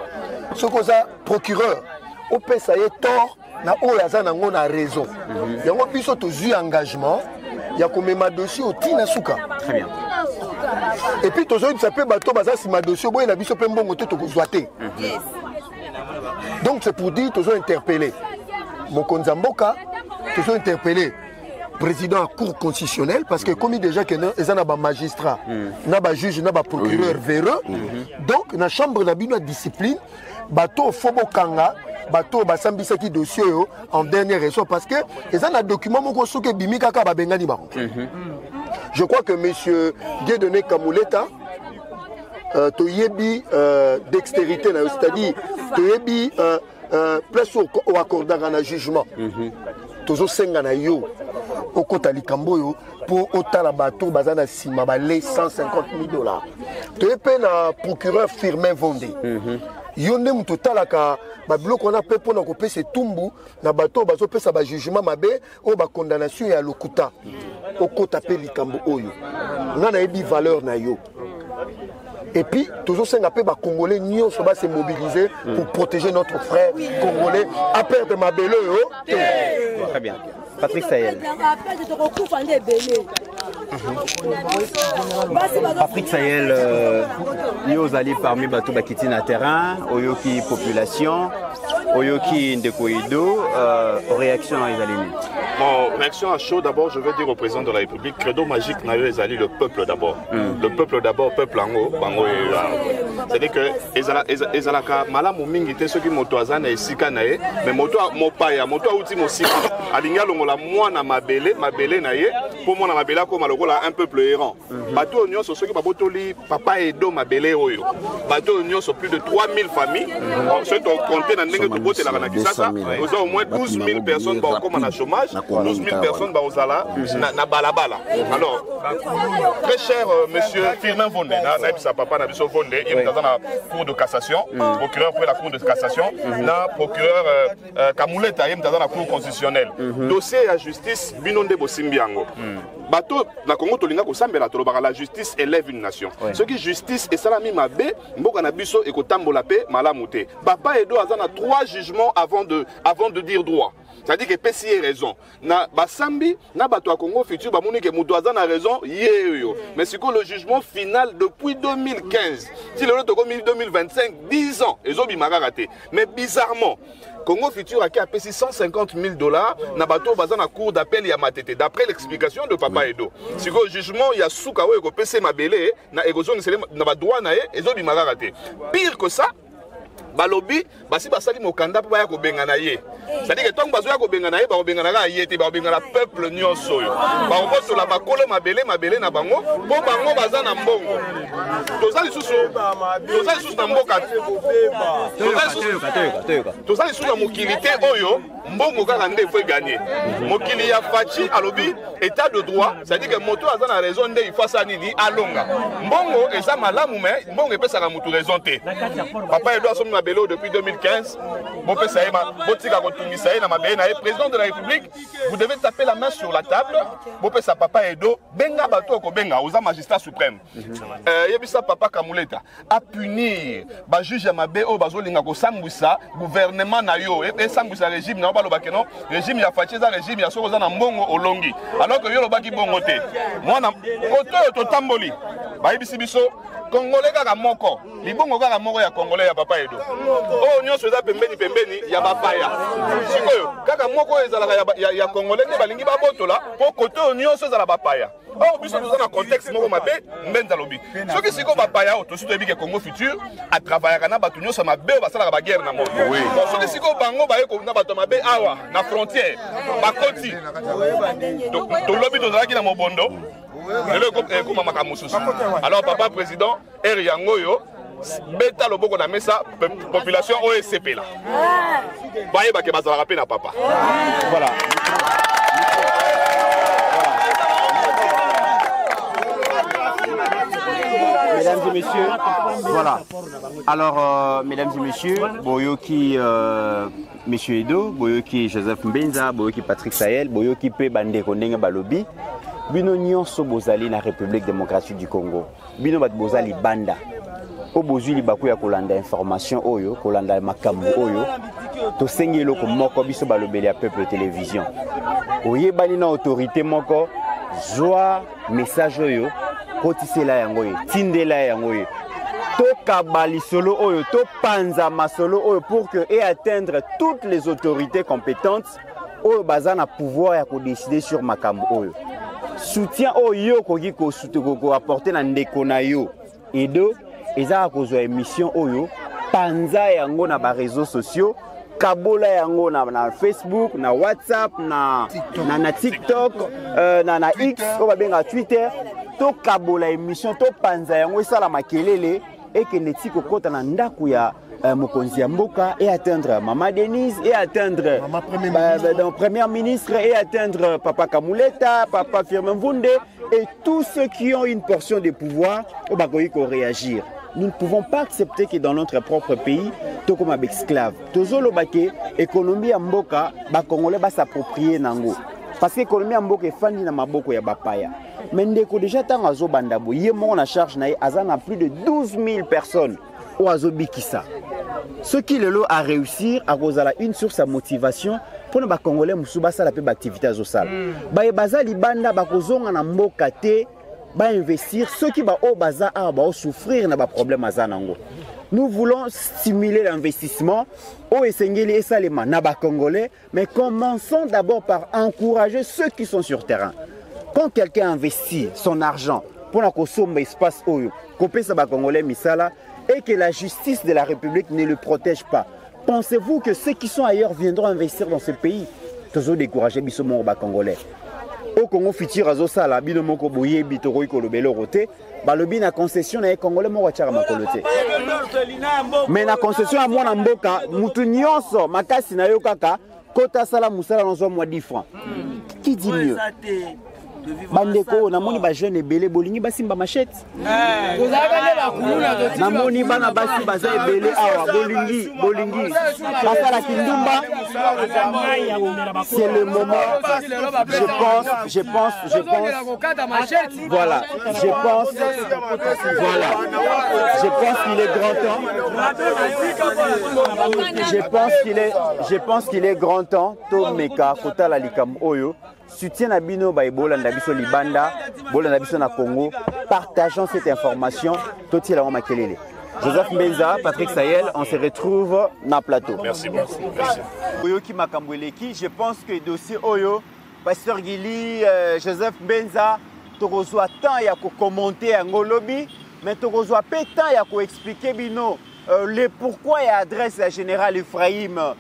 ce qu'on a procureur, au ça y est tort, na oyaza nango na raison. Yango biso tozui engagement, ya komema dossier au tina suka. Très bien. Et puis toujours il s'appelle bateau baza si ma dossier boy la biso pe mbongo te tokozwaté. Donc c'est pour dire toujours interpellé. Mokonza Mboka toujours interpellé président à la cour constitutionnelle parce que comme déjà que ils ont un magistrat, na ba juge, na ba procureur véreux. Donc na chambre na bino discipline bateau fobo kanga bateau basambisa ki dossier en dernière raison parce que ils ont un document moko soke bimika ka ba bengani ba. Je crois que monsieur Dieudonné Kamuleta toyebi dextérité c'est-à-dire toyebi place au accordant un jugement. Tozo senga na yo okota likambo yo pour otala bateau bazana sima balé $150,000. Toyepe na procureur Firmin Vondé. Yonde mutu talaka babiloko na pepo na kopesa tumbu na bateau bazopesa ba jugement mabe o ba condamnation ya lokuta okota pe likambo oyo ngana yebi valeur na yo. Et puis, toujours ces Congolais nous va se mobiliser pour protéger notre frère congolais à perdre ma belle. Très bien. Patrick Sayel. Patrick Sayel, nous allons parmi Batou Bakiti na terrain, Oyoki population, Oyoki Ndekoido, réaction à Isalini. Bon, réaction à chaud, d'abord, je vais dire au président de la République, credo magique n'a eu Ezali, le peuple d'abord. Le peuple d'abord, peuple en haut, c'est-à-dire que Ezalaka, Malamu Mingite, ceux qui motoazan et Sikanae, mais moto Mopaya, moto Outi Mosika, Alinga Longola, moi na Mabele nae, pour moi na Mabela comme Alogola, un peuple errant. Bateau Union sur ceux qui Babotoli, Papa Edo, Mabele Oyo. Bateau Union sur plus de 3000 familles. Ceux qui ont compté dans le Bote la Ranakisasa, nous avons au moins 12 000 personnes comme en chômage. 12 000 personnes na balabala. Alors, très cher monsieur Firmin Vondé, sa papa Nabiso Vondé, il est dans la cour de cassation, procureur pour la cour de cassation, la procureur Kamuleta, il est dans la cour constitutionnelle. Dossier à justice, Binonde Bosimbiango. Bateau, la Congo Tolinga Kosambela Tolobara, la justice élève une nation. Ce qui justice et salami mabe, Mboka Nabiso et Kotambola paix, Malamouté. Papa Edo Azana 3 jugements avant de dire droit. C'est-à-dire que PCI a raison. Na Basambi, na Bato Congo futur, Bamoni que Moutouazan a raison, mais c'est que le jugement final depuis 2015. Si le Togo 2025, 10 ans, ils ont raté. Mais bizarrement, Congo futur a payé $150,000 na Bato Bazan à cour d'appel et à Matete. D'après l'explication de Papa Edo. Si le jugement, il y a Soukawa et PC Mabele, na Egozo, na Badouana, ils ont raté. Pire que ça, balobi basi basali mokanda po baya ko bengana ye c'est-à-dire que tant bazo ya ko bengana ye ba ko bengana ka yete ba ko bengana peuple nyonso yo ba ko to la makolo mabele na bango po bango baza na mbongo tozali susu na mboka tozali susu na mokilité oyo mbongo kaka nde faut gagner mokili ya fachi alobi état de droit c'est-à-dire que moto aza na raison nde il faut ça nini alonga mbongo eza malamu mais mbongo epesa ka mutu raison te papa Edo asomi mabelo depuis 2015 bopesa yema botika kotungisa ye na mabele na ye président de la République vous devez taper la main sur la table bopesa papa Edo benga bato ko benga oza magistrat suprême yebisa papa Kamuleta a punir ba juge ya mabe o bazolinga ko sambwisa gouvernement na yo et sambwisa régime na balo bakeno régime ya fachiza régime ya soko za na mbongo olongi alors que yo lo baki bongo te mwana koto to tamboli ba yebisi biso Congolais kaka moko libongo kaka moko ya Congolais ya papa Edo oh nyonso eza pembeni ya bapaya sikoyo kaka moko ezalaka ya Congolais te balingi babotola po koto nyonso ezala bapaya oh biso toza na contexte moko mabe mbenza lobi soki siko bapaya o tosi toyebi ke Congo futur a travaillaka na bato nyonso mabe basalaka baguerre na moto soki siko bango baye na bato mabe awa na frontière bakoti tolobi tozalaki na mobondo alors papa président Eriangoyo beta loboko na mesa population oyo esepela bayebake bazalaka mpe na papa. Voilà. Mesdames et messieurs, voilà. Alors, mesdames et messieurs, Boyoki, Monsieur Edo, Boyoki Joseph Mbenza, Boyoki Patrick Sayel, Boyoki Pe Bande Kondenga Balobi, Bino Nyonso Bozali na République démocratique du Congo, Bino Bat Bozali Banda, O Bozuli Bakuya Kolanda information Oyo, Kolanda Makambu Oyo, Tosengelo Moko Biso Balobeli à Peuple Télévision. Oye Banina autorité Moko, joie message Oyo. Kotisela yangoye, tindela yangoye, to kabali solo oyo, to panza masolo oyo pour que et atteindre toutes les autorités compétentes oyo bazana pouvoir ya ko décider sur makambo oyo. Soutien oyo koki ko ko apporter na ndeko na yo. Edo eza ko zo émission oyo panza yango na ba réseaux sociaux. Kabola yango na Facebook, na WhatsApp, na TikTok, na X, on va Twitter. To kabola émission, to panza yango sala makelele et que neti kokota na ndaku ya mokonzi ya mboka et atteindre Maman Denise et atteindre Premier ministre et atteindre Papa Kamuleta, Papa Firmin Mvunde et tous ceux qui ont une portion de pouvoir au bakoyiko réagir. Nous ne pouvons pas accepter que dans notre propre pays, tout comme un esclave, tozolo bake économie ya mboka ba congolais ba s'approprier nango. Parce que l'économie ya mboka efandi na maboko ya bapaya. Mais ndeko déjà tant azo bandabo, yé mon na charge na azana plus de 12 000 personnes au azo bikisa. Ce qui le lot à réussir à cause une source à motivation pour nos congolais musuba sala pe activité azo sala. Ba bazali banda ba kozonga na mboka te. Ba investir ceux qui ba au baza a ba souffrir na ba problème azanango. Nous voulons stimuler l'investissement au Esengeli et Salema na ba congolais, mais commençons d'abord par encourager ceux qui sont sur terrain. Quand quelqu'un investit son argent pour la consommer espace oyo, kopé sa ba congolais misala et que la justice de la République ne le protège pas. Pensez-vous que ceux qui sont ailleurs viendront investir dans ce pays? Toujours décourager biso mo ba congolais. Au Congo futur azosala bino moko boye bitoro ikolobelo roté balobi na concession na congolais mo wachara makolote mais na concession à mwana mboka mutu nyonso makasi na yo kaka kota sala musala nzo mwa 10 francs qui dit mieux bandeko na moni ba jeune ebele bolingi basimba machette na moni bana basi baza ebele awa bolingi basala kindumba. C'est le moment, je pense voilà, je pense qu'il est grand temps, je pense qu'il est grand temps to meka kota la likam oyo soutien na bino ba ebolanda biso libanda bolanda biso na Congo, partageons cette information toti la makelele. Joseph Mbenza, Patrick Sayel, on se retrouve dans le plateau. Merci beaucoup. Merci. Oyoki Makambweleki, je pense que le dossier Oyo, Pasteur Gili, Joseph Mbenza, tu reçois tant ya ko commenter en lobby, mais tu reçois pas tant ya ko expliquer bino le pourquoi il adresse la générale Ephraim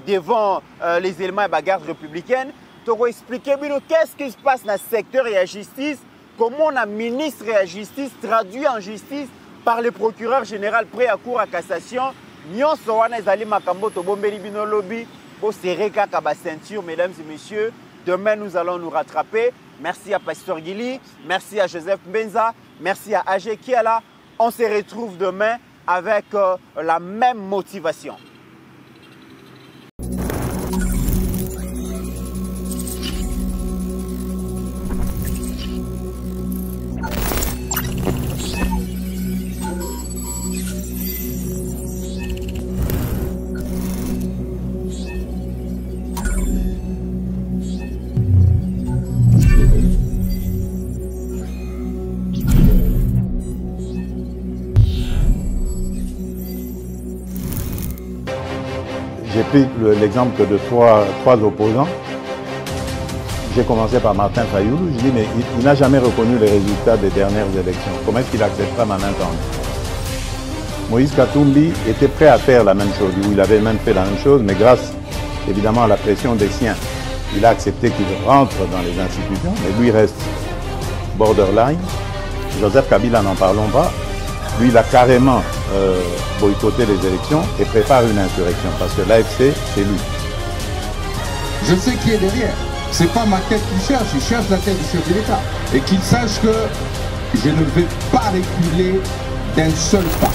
devant les éléments de la garde républicaine. Tu reçois expliquer bino qu'est-ce qui se passe dans le secteur de la justice, comment un ministre de la justice traduit en justice par le procureur général prêt à cour à cassation. Nyonso wana ezali makambo to bombeli bino lobby au sereka kaba ceinture. Mesdames et messieurs, demain nous allons nous rattraper. Merci à Pasteur Gili, merci à Joseph Mbenza, merci à AG Kiala. On se retrouve demain avec la même motivation. J'ai pris l'exemple de trois opposants. J'ai commencé par Martin Fayoulou. Je dis, mais il n'a jamais reconnu les résultats des dernières élections. Comment est-ce qu'il acceptera ma main tendue? Moïse Katumbi était prêt à faire la même chose. Il avait même fait la même chose, mais grâce évidemment à la pression des siens, il a accepté qu'il rentre dans les institutions, mais lui reste borderline. Joseph Kabila, n'en parlons pas. Lui, il a carrément boycotté les élections et prépare une insurrection parce que l'AFC, c'est lui. Je sais qui est derrière. C'est pas ma tête qu'il cherche, il cherche la tête du chef de l'État. Et qu'il sache que je ne vais pas reculer d'un seul pas.